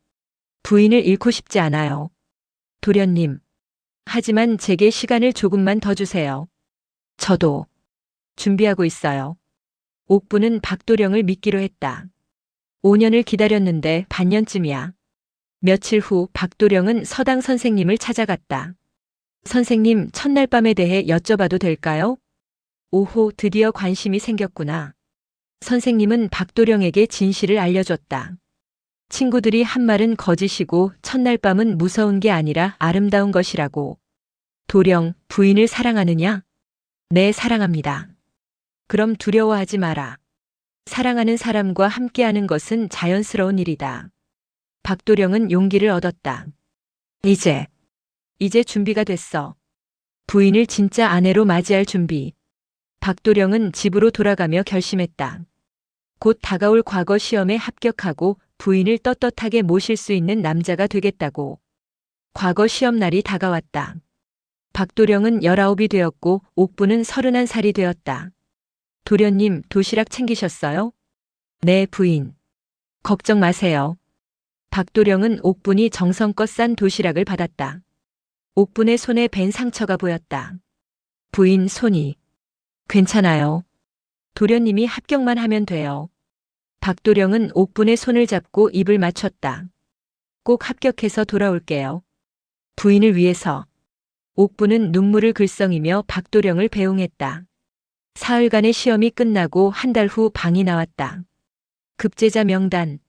부인을 잃고 싶지 않아요. 도련님. 하지만 제게 시간을 조금만 더 주세요. 저도 준비하고 있어요. 옥분은 박도령을 믿기로 했다. 5년을 기다렸는데 반년쯤이야. 며칠 후 박도령은 서당 선생님을 찾아갔다. 선생님, 첫날 밤에 대해 여쭤봐도 될까요? 오호, 드디어 관심이 생겼구나. 선생님은 박도령에게 진실을 알려줬다. 친구들이 한 말은 거짓이고 첫날 밤은 무서운 게 아니라 아름다운 것이라고. 도령, 부인을 사랑하느냐? 네, 사랑합니다. 그럼 두려워하지 마라. 사랑하는 사람과 함께하는 것은 자연스러운 일이다. 박도령은 용기를 얻었다. 이제 준비가 됐어. 부인을 진짜 아내로 맞이할 준비. 박도령은 집으로 돌아가며 결심했다. 곧 다가올 과거 시험에 합격하고 부인을 떳떳하게 모실 수 있는 남자가 되겠다고. 과거 시험 날이 다가왔다. 박도령은 19이 되었고 옥부는 31살이 되었다. 도련님, 도시락 챙기셨어요? 네, 부인. 걱정 마세요. 박도령은 옥분이 정성껏 싼 도시락을 받았다. 옥분의 손에 벤 상처가 보였다. 부인, 손이. 괜찮아요. 도련님이 합격만 하면 돼요. 박도령은 옥분의 손을 잡고 입을 맞췄다. 꼭 합격해서 돌아올게요. 부인을 위해서. 옥분은 눈물을 글썽이며 박도령을 배웅했다. 사흘간의 시험이 끝나고 한 달 후 방이 나왔다. 급제자 명단.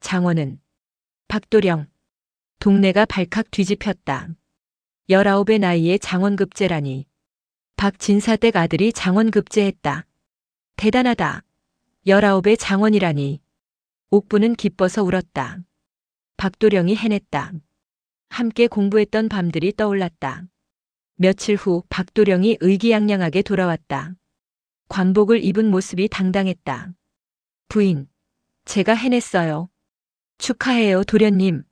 장원은. 박도령. 동네가 발칵 뒤집혔다. 19의 나이에 장원급제라니. 박진사댁 아들이 장원급제했다. 대단하다. 19의 장원이라니. 옥부는 기뻐서 울었다. 박도령이 해냈다. 함께 공부했던 밤들이 떠올랐다. 며칠 후 박도령이 의기양양하게 돌아왔다. 관복을 입은 모습이 당당했다. 부인, 제가 해냈어요. 축하해요, 도련님.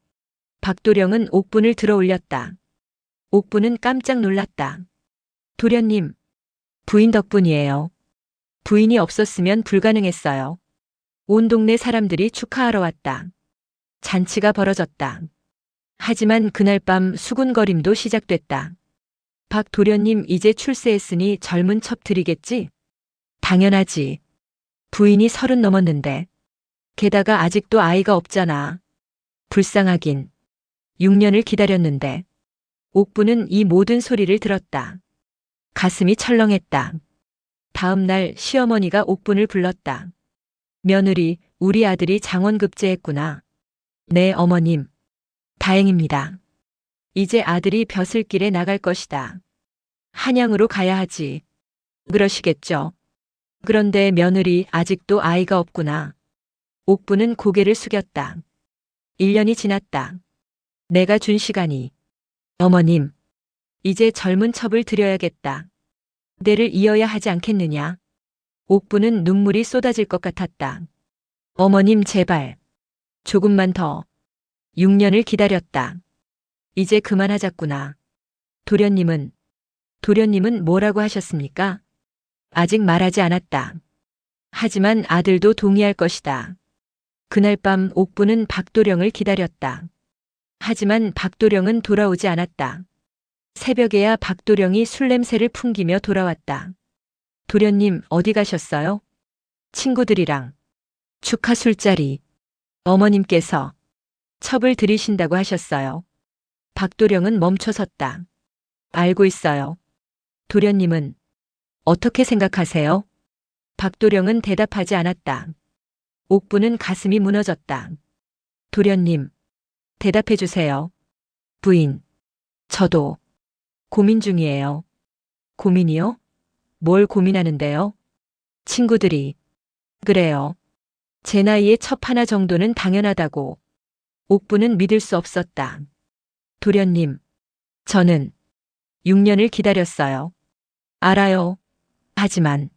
박도령은 옥분을 들어 올렸다. 옥분은 깜짝 놀랐다. 도련님, 부인 덕분이에요. 부인이 없었으면 불가능했어요. 온 동네 사람들이 축하하러 왔다. 잔치가 벌어졌다. 하지만 그날 밤 수군거림도 시작됐다. 박 도련님 이제 출세했으니 젊은 첩 드리겠지? 당연하지. 부인이 30 넘었는데. 게다가 아직도 아이가 없잖아. 불쌍하긴. 6년을 기다렸는데. 옥부는 이 모든 소리를 들었다. 가슴이 철렁했다. 다음 날 시어머니가 옥분을 불렀다. 며느리, 우리 아들이 장원급제했구나. 네, 어머님. 다행입니다. 이제 아들이 벼슬길에 나갈 것이다. 한양으로 가야 하지. 그러시겠죠. 그런데 며느리 아직도 아이가 없구나. 옥부는 고개를 숙였다. 1년이 지났다. 내가 준 시간이. 어머님, 이제 젊은 첩을 드려야겠다. 대를 이어야 하지 않겠느냐. 옥부는 눈물이 쏟아질 것 같았다. 어머님 제발. 조금만 더. 6년을 기다렸다. 이제 그만하자꾸나. 도련님은 뭐라고 하셨습니까? 아직 말하지 않았다. 하지만 아들도 동의할 것이다. 그날 밤 옥부는 박도령을 기다렸다. 하지만 박도령은 돌아오지 않았다. 새벽에야 박도령이 술 냄새를 풍기며 돌아왔다. 도련님 어디 가셨어요? 친구들이랑. 축하 술자리. 어머님께서 첩을 들이신다고 하셨어요. 박도령은 멈춰섰다. 알고 있어요. 도련님은 어떻게 생각하세요? 박도령은 대답하지 않았다. 옥부는 가슴이 무너졌다. 도련님, 대답해 주세요. 부인, 저도 고민 중이에요. 고민이요? 뭘 고민하는데요? 친구들이. 그래요. 제 나이에 첩 하나 정도는 당연하다고. 옥부는 믿을 수 없었다. 도련님, 저는 6년을 기다렸어요. 알아요. 하지만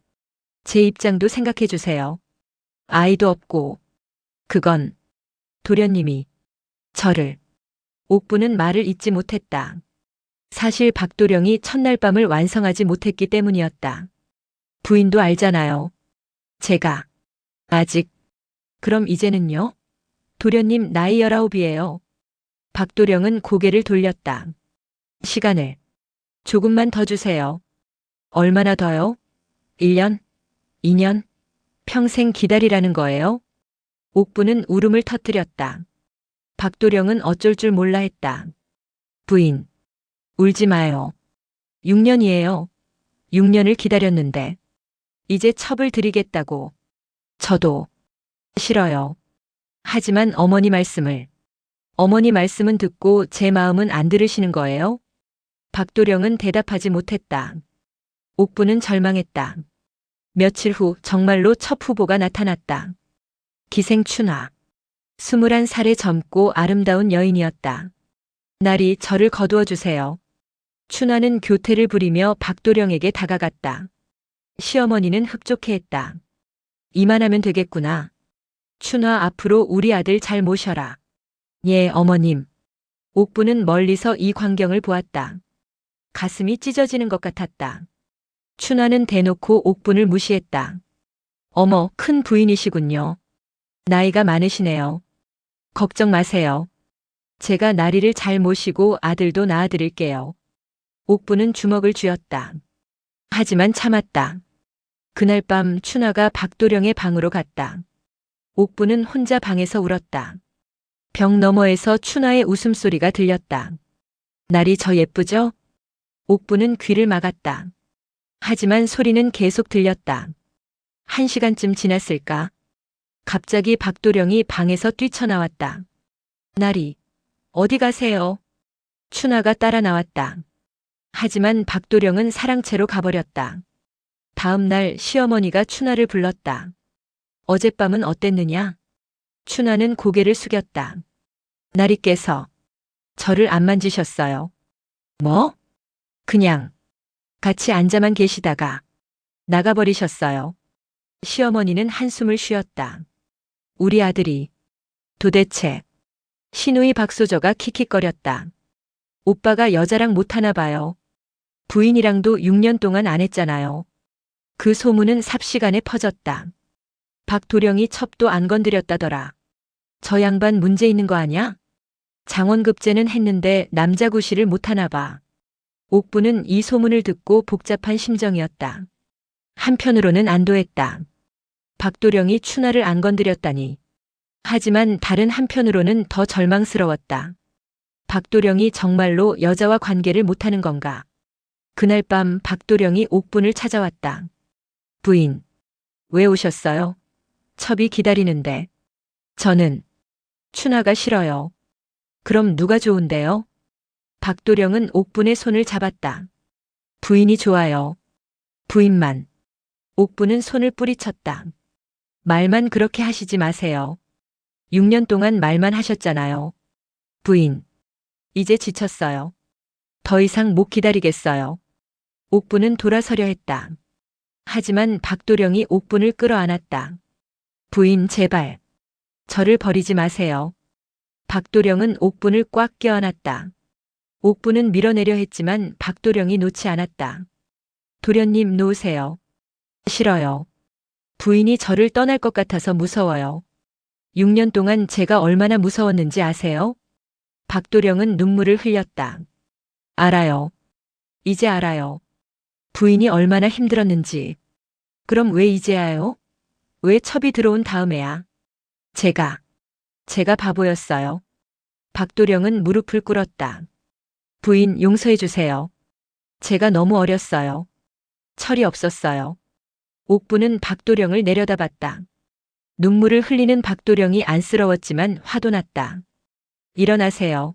제 입장도 생각해 주세요. 아이도 없고. 그건 도련님이 저를. 옥부는 말을 잇지 못했다. 사실 박도령이 첫날 밤을 완성하지 못했기 때문이었다. 부인도 알잖아요. 제가 아직. 그럼 이제는요? 도련님 나이 19이에요. 박도령은 고개를 돌렸다. 시간을 조금만 더 주세요. 얼마나 더요? 1년? 2년? 평생 기다리라는 거예요? 옥부는 울음을 터뜨렸다. 박도령은 어쩔 줄 몰라 했다. 부인, 울지 마요. 6년이에요. 6년을 기다렸는데. 이제 첩을 드리겠다고. 저도 싫어요. 하지만 어머니 말씀은 듣고 제 마음은 안 들으시는 거예요? 박도령은 대답하지 못했다. 옥부는 절망했다. 며칠 후 정말로 첫 후보가 나타났다. 기생 춘하. 21살의 젊고 아름다운 여인이었다. 날이 저를 거두어 주세요. 춘하는 교태를 부리며 박도령에게 다가갔다. 시어머니는 흡족해했다. 이만하면 되겠구나. 춘하, 앞으로 우리 아들 잘 모셔라. 예, 어머님. 옥부는 멀리서 이 광경을 보았다. 가슴이 찢어지는 것 같았다. 춘하는 대놓고 옥분을 무시했다. 어머, 큰 부인이시군요. 나이가 많으시네요. 걱정 마세요. 제가 나리를 잘 모시고 아들도 낳아드릴게요. 옥부는 주먹을 쥐었다. 하지만 참았다. 그날 밤 춘하가 박도령의 방으로 갔다. 옥부는 혼자 방에서 울었다. 벽 너머에서 춘하의 웃음소리가 들렸다. 날이 저 예쁘죠? 옥부는 귀를 막았다. 하지만 소리는 계속 들렸다. 1시간쯤 지났을까? 갑자기 박도령이 방에서 뛰쳐나왔다. 날이, 어디 가세요? 춘하가 따라 나왔다. 하지만 박도령은 사랑채로 가버렸다. 다음 날 시어머니가 춘하를 불렀다. 어젯밤은 어땠느냐? 춘하는 고개를 숙였다. 나리께서 저를 안 만지셨어요. 뭐? 그냥 같이 앉아만 계시다가 나가버리셨어요. 시어머니는 한숨을 쉬었다. 우리 아들이 도대체. 시누이 박소저가 킥킥거렸다. 오빠가 여자랑 못하나 봐요. 부인이랑도 6년 동안 안 했잖아요. 그 소문은 삽시간에 퍼졌다. 박도령이 첩도 안 건드렸다더라. 저 양반 문제 있는 거 아냐? 장원급제는 했는데 남자 구실을 못하나 봐. 옥부는 이 소문을 듣고 복잡한 심정이었다. 한편으로는 안도했다. 박도령이 춘하를 안 건드렸다니. 하지만 다른 한편으로는 더 절망스러웠다. 박도령이 정말로 여자와 관계를 못하는 건가? 그날 밤 박도령이 옥분을 찾아왔다. 부인, 왜 오셨어요? 첩이 기다리는데. 저는 춘하가 싫어요. 그럼 누가 좋은데요? 박도령은 옥분의 손을 잡았다. 부인이 좋아요. 부인만. 옥분은 손을 뿌리쳤다. 말만 그렇게 하시지 마세요. 6년 동안 말만 하셨잖아요. 부인. 이제 지쳤어요. 더 이상 못 기다리겠어요. 옥분은 돌아서려 했다. 하지만 박도령이 옥분을 끌어안았다. 부인, 제발. 저를 버리지 마세요. 박도령은 옥분을 꽉 껴안았다. 옥분은 밀어내려 했지만 박도령이 놓지 않았다. 도련님, 놓으세요. 싫어요. 부인이 저를 떠날 것 같아서 무서워요. 6년 동안 제가 얼마나 무서웠는지 아세요? 박도령은 눈물을 흘렸다. 알아요. 이제 알아요. 부인이 얼마나 힘들었는지. 그럼 왜 이제야요? 왜 첩이 들어온 다음에야? 제가 바보였어요. 박도령은 무릎을 꿇었다. 부인, 용서해 주세요. 제가 너무 어렸어요. 철이 없었어요. 옥부는 박도령을 내려다봤다. 눈물을 흘리는 박도령이 안쓰러웠지만 화도 났다. 일어나세요.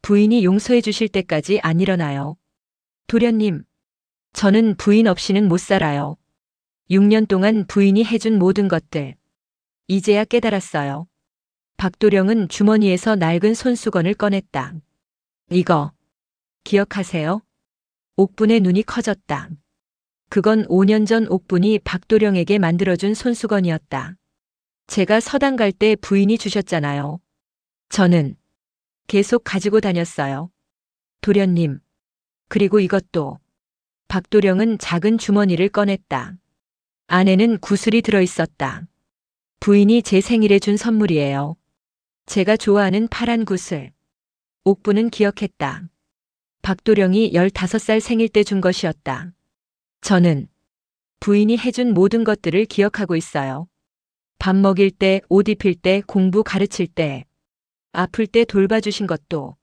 부인이 용서해 주실 때까지 안 일어나요. 도련님, 저는 부인 없이는 못 살아요. 6년 동안 부인이 해준 모든 것들. 이제야 깨달았어요. 박도령은 주머니에서 낡은 손수건을 꺼냈다. 이거 기억하세요? 옥분의 눈이 커졌다. 그건 5년 전 옥분이 박도령에게 만들어준 손수건이었다. 제가 서당 갈 때 부인이 주셨잖아요. 저는 계속 가지고 다녔어요. 도련님, 그리고 이것도. 박도령은 작은 주머니를 꺼냈다. 안에는 구슬이 들어있었다. 부인이 제 생일에 준 선물이에요. 제가 좋아하는 파란 구슬. 옥부는 기억했다. 박도령이 15살 생일 때 준 것이었다. 저는 부인이 해준 모든 것들을 기억하고 있어요. 밥 먹일 때, 옷 입힐 때, 공부 가르칠 때, 아플 때 돌봐주신 것도.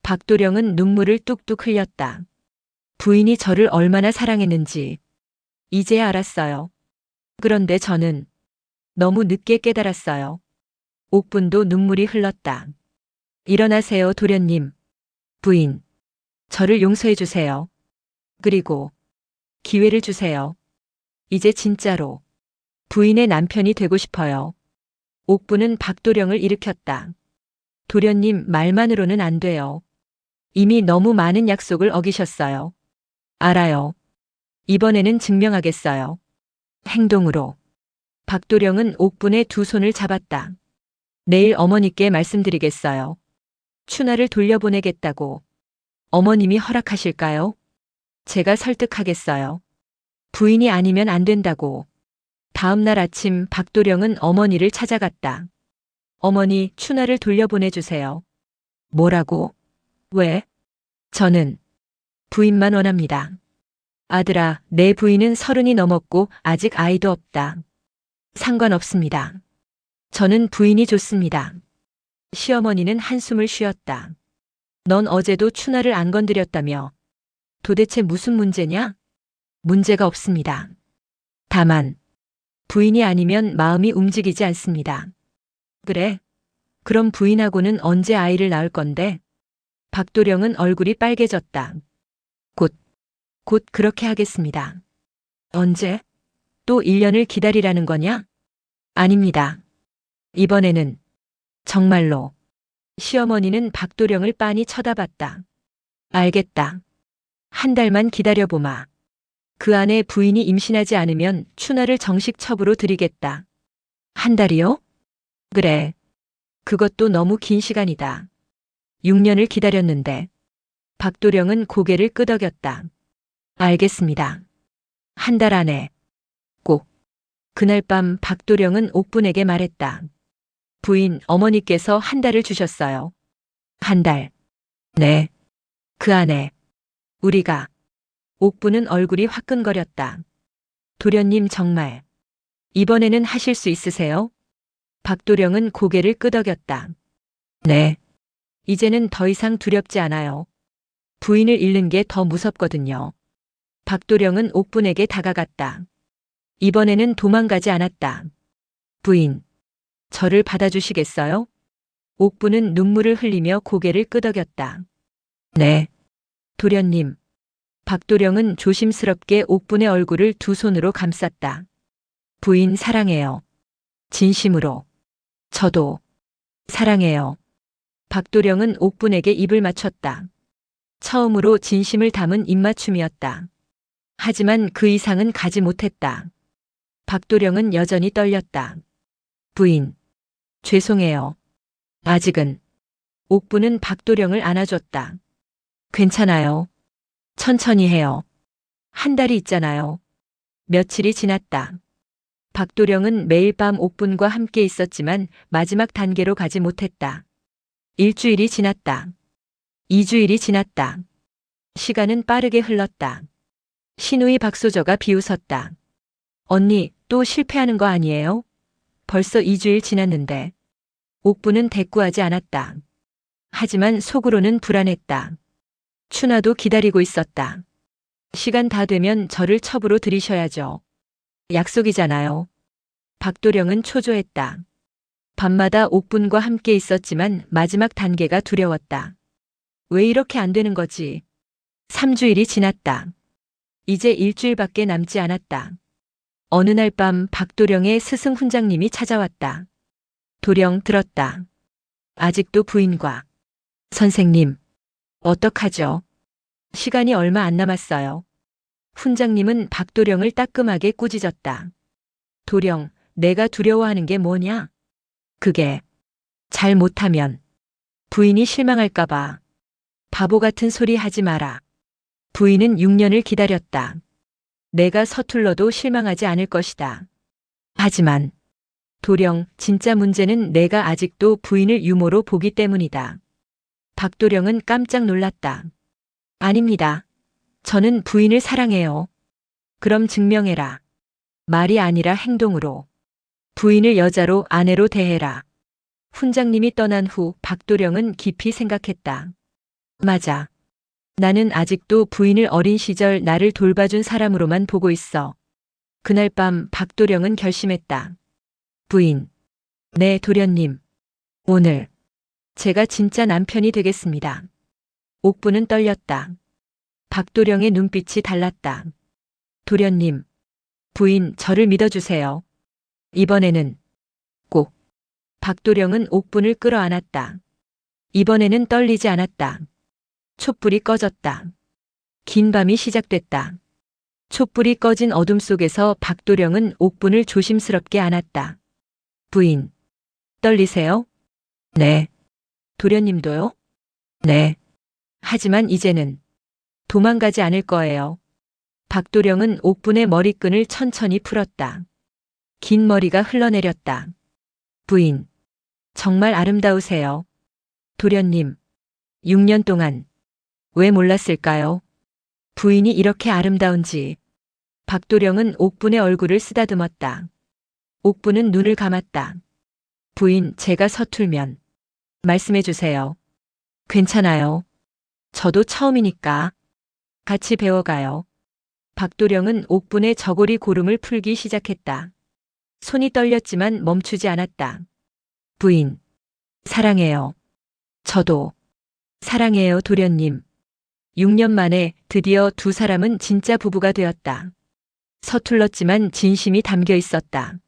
박도령은 눈물을 뚝뚝 흘렸다. 부인이 저를 얼마나 사랑했는지 이제야 알았어요. 그런데 저는 너무 늦게 깨달았어요. 옥분도 눈물이 흘렀다. 일어나세요, 도련님. 부인, 저를 용서해 주세요. 그리고 기회를 주세요. 이제 진짜로 부인의 남편이 되고 싶어요. 옥부는 박도령을 일으켰다. 도련님 말만으로는 안 돼요. 이미 너무 많은 약속을 어기셨어요. 알아요. 이번에는 증명하겠어요. 행동으로. 박도령은 옥분의 두 손을 잡았다. 내일 어머니께 말씀드리겠어요. 춘하를 돌려보내겠다고. 어머님이 허락하실까요? 제가 설득하겠어요. 부인이 아니면 안 된다고. 다음 날 아침 박도령은 어머니를 찾아갔다. 어머니, 춘하를 돌려보내주세요. 뭐라고? 왜? 저는 부인만 원합니다. 아들아, 내 부인은 30이 넘었고 아직 아이도 없다. 상관없습니다. 저는 부인이 좋습니다. 시어머니는 한숨을 쉬었다. 넌 어제도 춘하를 안 건드렸다며. 도대체 무슨 문제냐? 문제가 없습니다. 다만 부인이 아니면 마음이 움직이지 않습니다. 그래? 그럼 부인하고는 언제 아이를 낳을 건데? 박도령은 얼굴이 빨개졌다. 곧 그렇게 하겠습니다. 언제? 또 1년을 기다리라는 거냐? 아닙니다. 이번에는 정말로. 시어머니는 박도령을 빤히 쳐다봤다. 알겠다. 한 달만 기다려보마. 그 안에 부인이 임신하지 않으면 춘하를 정식 첩으로 드리겠다. 한 달이요? 그래. 그것도 너무 긴 시간이다. 6년을 기다렸는데. 박도령은 고개를 끄덕였다. 알겠습니다. 한 달 안에. 꼭. 그날 밤 박도령은 옥분에게 말했다. 부인, 어머니께서 한 달을 주셨어요. 한 달. 네. 그 안에. 우리가. 옥분은 얼굴이 화끈거렸다. 도련님 정말. 이번에는 하실 수 있으세요? 박도령은 고개를 끄덕였다. 네. 이제는 더 이상 두렵지 않아요. 부인을 잃는 게 더 무섭거든요. 박도령은 옥분에게 다가갔다. 이번에는 도망가지 않았다. 부인, 저를 받아주시겠어요? 옥분은 눈물을 흘리며 고개를 끄덕였다. 네. 도련님. 박도령은 조심스럽게 옥분의 얼굴을 두 손으로 감쌌다. 부인 사랑해요. 진심으로. 저도 사랑해요. 박도령은 옥분에게 입을 맞췄다. 처음으로 진심을 담은 입맞춤이었다. 하지만 그 이상은 가지 못했다. 박도령은 여전히 떨렸다. 부인, 죄송해요. 아직은. 옥분은 박도령을 안아줬다. 괜찮아요. 천천히 해요. 한 달이 있잖아요. 며칠이 지났다. 박도령은 매일 밤 옥분과 함께 있었지만 마지막 단계로 가지 못했다. 일주일이 지났다. 2주일이 지났다. 시간은 빠르게 흘렀다. 신우이 박소저가 비웃었다. 언니, 또 실패하는 거 아니에요? 벌써 2주일 지났는데. 옥분은 대꾸하지 않았다. 하지만 속으로는 불안했다. 춘하도 기다리고 있었다. 시간 다 되면 저를 첩으로 들이셔야죠. 약속이잖아요. 박도령은 초조했다. 밤마다 옥분과 함께 있었지만 마지막 단계가 두려웠다. 왜 이렇게 안 되는 거지? 3주일이 지났다. 이제 일주일밖에 남지 않았다. 어느 날 밤 박도령의 스승 훈장님이 찾아왔다. 도령 들었다. 아직도 부인과. 선생님, 어떡하죠? 시간이 얼마 안 남았어요. 훈장님은 박도령을 따끔하게 꾸짖었다. 도령, 내가 두려워하는 게 뭐냐? 그게 잘 못하면 부인이 실망할까봐. 바보 같은 소리 하지 마라. 부인은 6년을 기다렸다. 내가 서툴러도 실망하지 않을 것이다. 하지만 도령, 진짜 문제는 내가 아직도 부인을 유모로 보기 때문이다. 박도령은 깜짝 놀랐다. 아닙니다. 저는 부인을 사랑해요. 그럼 증명해라. 말이 아니라 행동으로. 부인을 여자로 아내로 대해라. 훈장님이 떠난 후 박도령은 깊이 생각했다. 맞아. 나는 아직도 부인을 어린 시절 나를 돌봐준 사람으로만 보고 있어. 그날 밤 박도령은 결심했다. 부인. 네, 도련님. 오늘 제가 진짜 남편이 되겠습니다. 옥부는 떨렸다. 박도령의 눈빛이 달랐다. 도련님. 부인, 저를 믿어주세요. 이번에는 꼭. 박도령은 옥분을 끌어안았다. 이번에는 떨리지 않았다. 촛불이 꺼졌다. 긴 밤이 시작됐다. 촛불이 꺼진 어둠 속에서 박도령은 옥분을 조심스럽게 안았다. 부인, 떨리세요? 네. 도련님도요? 네. 하지만 이제는 도망가지 않을 거예요. 박도령은 옥분의 머리끈을 천천히 풀었다. 긴 머리가 흘러내렸다. 부인, 정말 아름다우세요. 도련님, 6년 동안 왜 몰랐을까요? 부인이 이렇게 아름다운지. 박도령은 옥분의 얼굴을 쓰다듬었다. 옥분은 눈을 감았다. 부인, 제가 서툴면 말씀해 주세요. 괜찮아요. 저도 처음이니까. 같이 배워가요. 박도령은 옥분의 저고리 고름을 풀기 시작했다. 손이 떨렸지만 멈추지 않았다. 부인, 사랑해요. 저도 사랑해요, 도련님. 6년 만에 드디어 두 사람은 진짜 부부가 되었다. 서툴렀지만 진심이 담겨 있었다.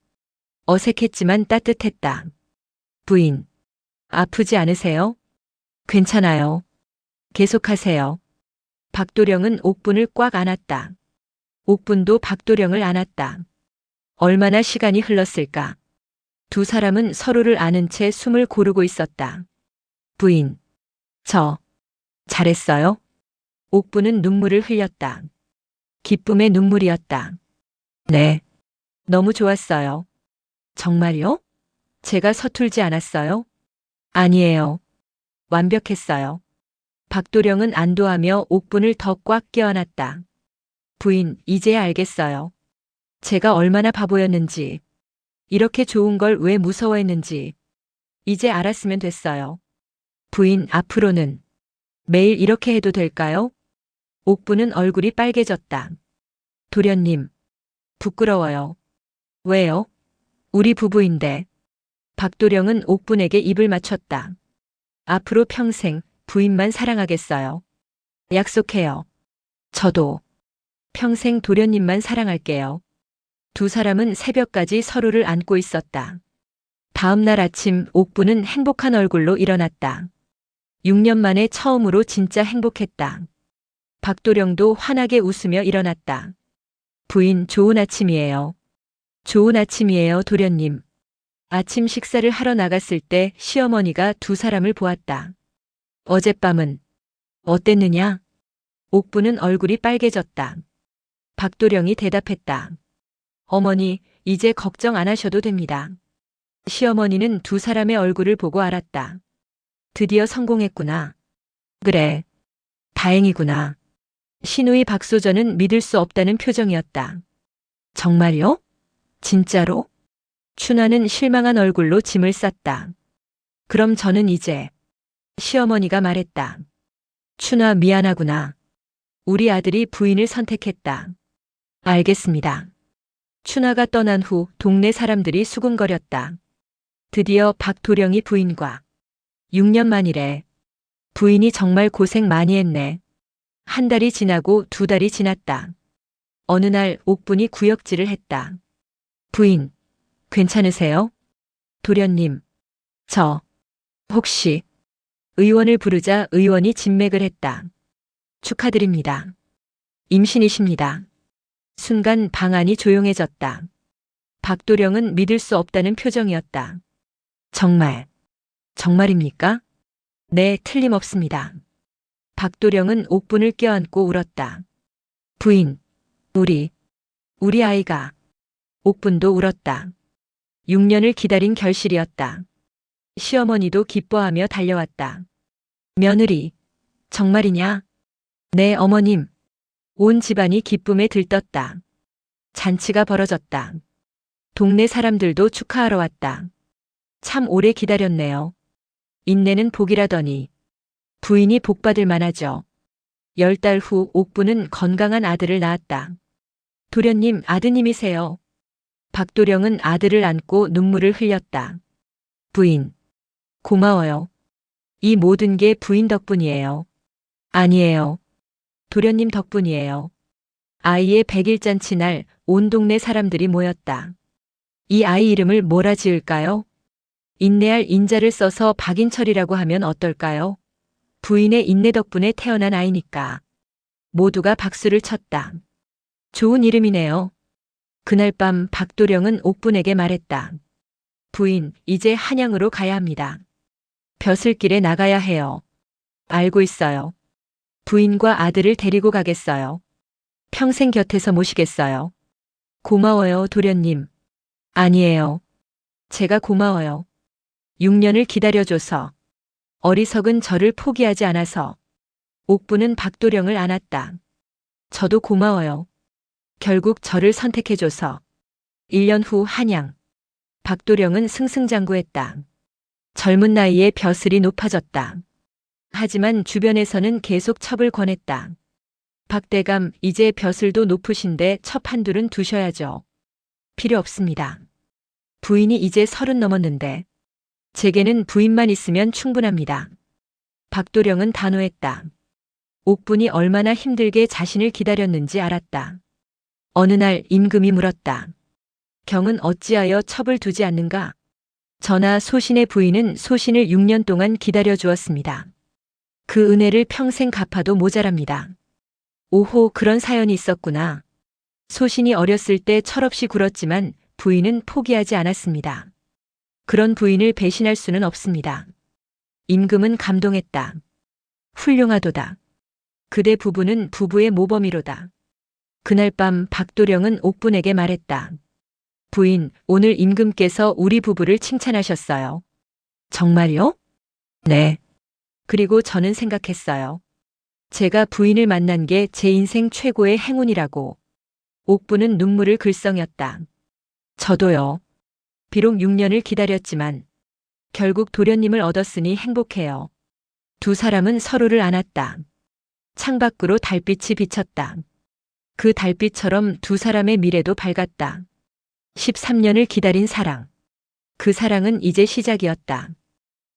어색했지만 따뜻했다. 부인, 아프지 않으세요? 괜찮아요. 계속하세요. 박도령은 옥분을 꽉 안았다. 옥분도 박도령을 안았다. 얼마나 시간이 흘렀을까? 두 사람은 서로를 아는 채 숨을 고르고 있었다. 부인, 저 잘했어요? 옥분은 눈물을 흘렸다. 기쁨의 눈물이었다. 네, 너무 좋았어요. 정말요? 제가 서툴지 않았어요? 아니에요. 완벽했어요. 박도령은 안도하며 옥분을 더 꽉 껴안았다. 부인, 이제야 알겠어요. 제가 얼마나 바보였는지, 이렇게 좋은 걸 왜 무서워했는지, 이제 알았으면 됐어요. 부인, 앞으로는 매일 이렇게 해도 될까요? 옥분은 얼굴이 빨개졌다. 도련님, 부끄러워요. 왜요? 우리 부부인데. 박도령은 옥분에게 입을 맞췄다. 앞으로 평생 부인만 사랑하겠어요. 약속해요. 저도 평생 도련님만 사랑할게요. 두 사람은 새벽까지 서로를 안고 있었다. 다음 날 아침 옥분은 행복한 얼굴로 일어났다. 6년 만에 처음으로 진짜 행복했다. 박도령도 환하게 웃으며 일어났다. 부인, 좋은 아침이에요. 좋은 아침이에요, 도련님. 아침 식사를 하러 나갔을 때 시어머니가 두 사람을 보았다. 어젯밤은 어땠느냐? 옥분은 얼굴이 빨개졌다. 박도령이 대답했다. 어머니, 이제 걱정 안 하셔도 됩니다. 시어머니는 두 사람의 얼굴을 보고 알았다. 드디어 성공했구나. 그래. 다행이구나. 시누이 박소전은 믿을 수 없다는 표정이었다. 정말요? 진짜로? 춘하는 실망한 얼굴로 짐을 쌌다. 그럼 저는 이제. 시어머니가 말했다. 춘하, 미안하구나. 우리 아들이 부인을 선택했다. 알겠습니다. 춘하가 떠난 후 동네 사람들이 수군거렸다. 드디어 박도령이 부인과 6년 만이래. 부인이 정말 고생 많이 했네. 한 달이 지나고 두 달이 지났다. 어느 날 옥분이 구역질을 했다. 부인, 괜찮으세요? 도련님, 저 혹시 의원을 부르자 의원이 진맥을 했다. 축하드립니다. 임신이십니다. 순간 방 안이 조용해졌다. 박도령은 믿을 수 없다는 표정이었다. 정말입니까? 네, 틀림없습니다. 박도령은 옥분을 껴안고 울었다. 부인, 우리 아이가. 옥분도 울었다. 6년을 기다린 결실이었다. 시어머니도 기뻐하며 달려왔다. 며느리, 정말이냐? 네, 어머님. 온 집안이 기쁨에 들떴다. 잔치가 벌어졌다. 동네 사람들도 축하하러 왔다. 참 오래 기다렸네요. 인내는 복이라더니 부인이 복받을 만하죠. 10달 후 옥분은 건강한 아들을 낳았다. 도련님, 아드님이세요. 박도령은 아들을 안고 눈물을 흘렸다. 부인, 고마워요. 이 모든 게 부인 덕분이에요. 아니에요. 도련님 덕분이에요. 아이의 100일잔치 날 온 동네 사람들이 모였다. 이 아이 이름을 뭐라 지을까요? 인내할 인자를 써서 박인철이라고 하면 어떨까요? 부인의 인내 덕분에 태어난 아이니까. 모두가 박수를 쳤다. 좋은 이름이네요. 그날 밤 박도령은 옥분에게 말했다. 부인, 이제 한양으로 가야 합니다. 벼슬길에 나가야 해요. 알고 있어요. 부인과 아들을 데리고 가겠어요. 평생 곁에서 모시겠어요. 고마워요, 도련님. 아니에요. 제가 고마워요. 6년을 기다려줘서. 어리석은 저를 포기하지 않아서. 옥부는 박도령을 안았다. 저도 고마워요. 결국 저를 선택해줘서. 1년 후 한양. 박도령은 승승장구했다. 젊은 나이에 벼슬이 높아졌다. 하지만 주변에서는 계속 첩을 권했다. 박대감, 이제 벼슬도 높으신데 첩 한둘은 두셔야죠. 필요 없습니다. 부인이 이제 30 넘었는데. 제게는 부인만 있으면 충분합니다. 박도령은 단호했다. 옥분이 얼마나 힘들게 자신을 기다렸는지 알았다. 어느 날 임금이 물었다. 경은 어찌하여 첩을 두지 않는가? 저나 소신의 부인은 소신을 6년 동안 기다려 주었습니다. 그 은혜를 평생 갚아도 모자랍니다. 오호, 그런 사연이 있었구나. 소신이 어렸을 때 철없이 굴었지만 부인은 포기하지 않았습니다. 그런 부인을 배신할 수는 없습니다. 임금은 감동했다. 훌륭하도다. 그대 부부는 부부의 모범이로다. 그날 밤 박도령은 옥분에게 말했다. 부인, 오늘 임금께서 우리 부부를 칭찬하셨어요. 정말요? 네. 그리고 저는 생각했어요. 제가 부인을 만난 게 제 인생 최고의 행운이라고. 옥부는 눈물을 글썽였다. 저도요. 비록 6년을 기다렸지만 결국 도련님을 얻었으니 행복해요. 두 사람은 서로를 안았다. 창밖으로 달빛이 비쳤다. 그 달빛처럼 두 사람의 미래도 밝았다. 13년을 기다린 사랑. 그 사랑은 이제 시작이었다.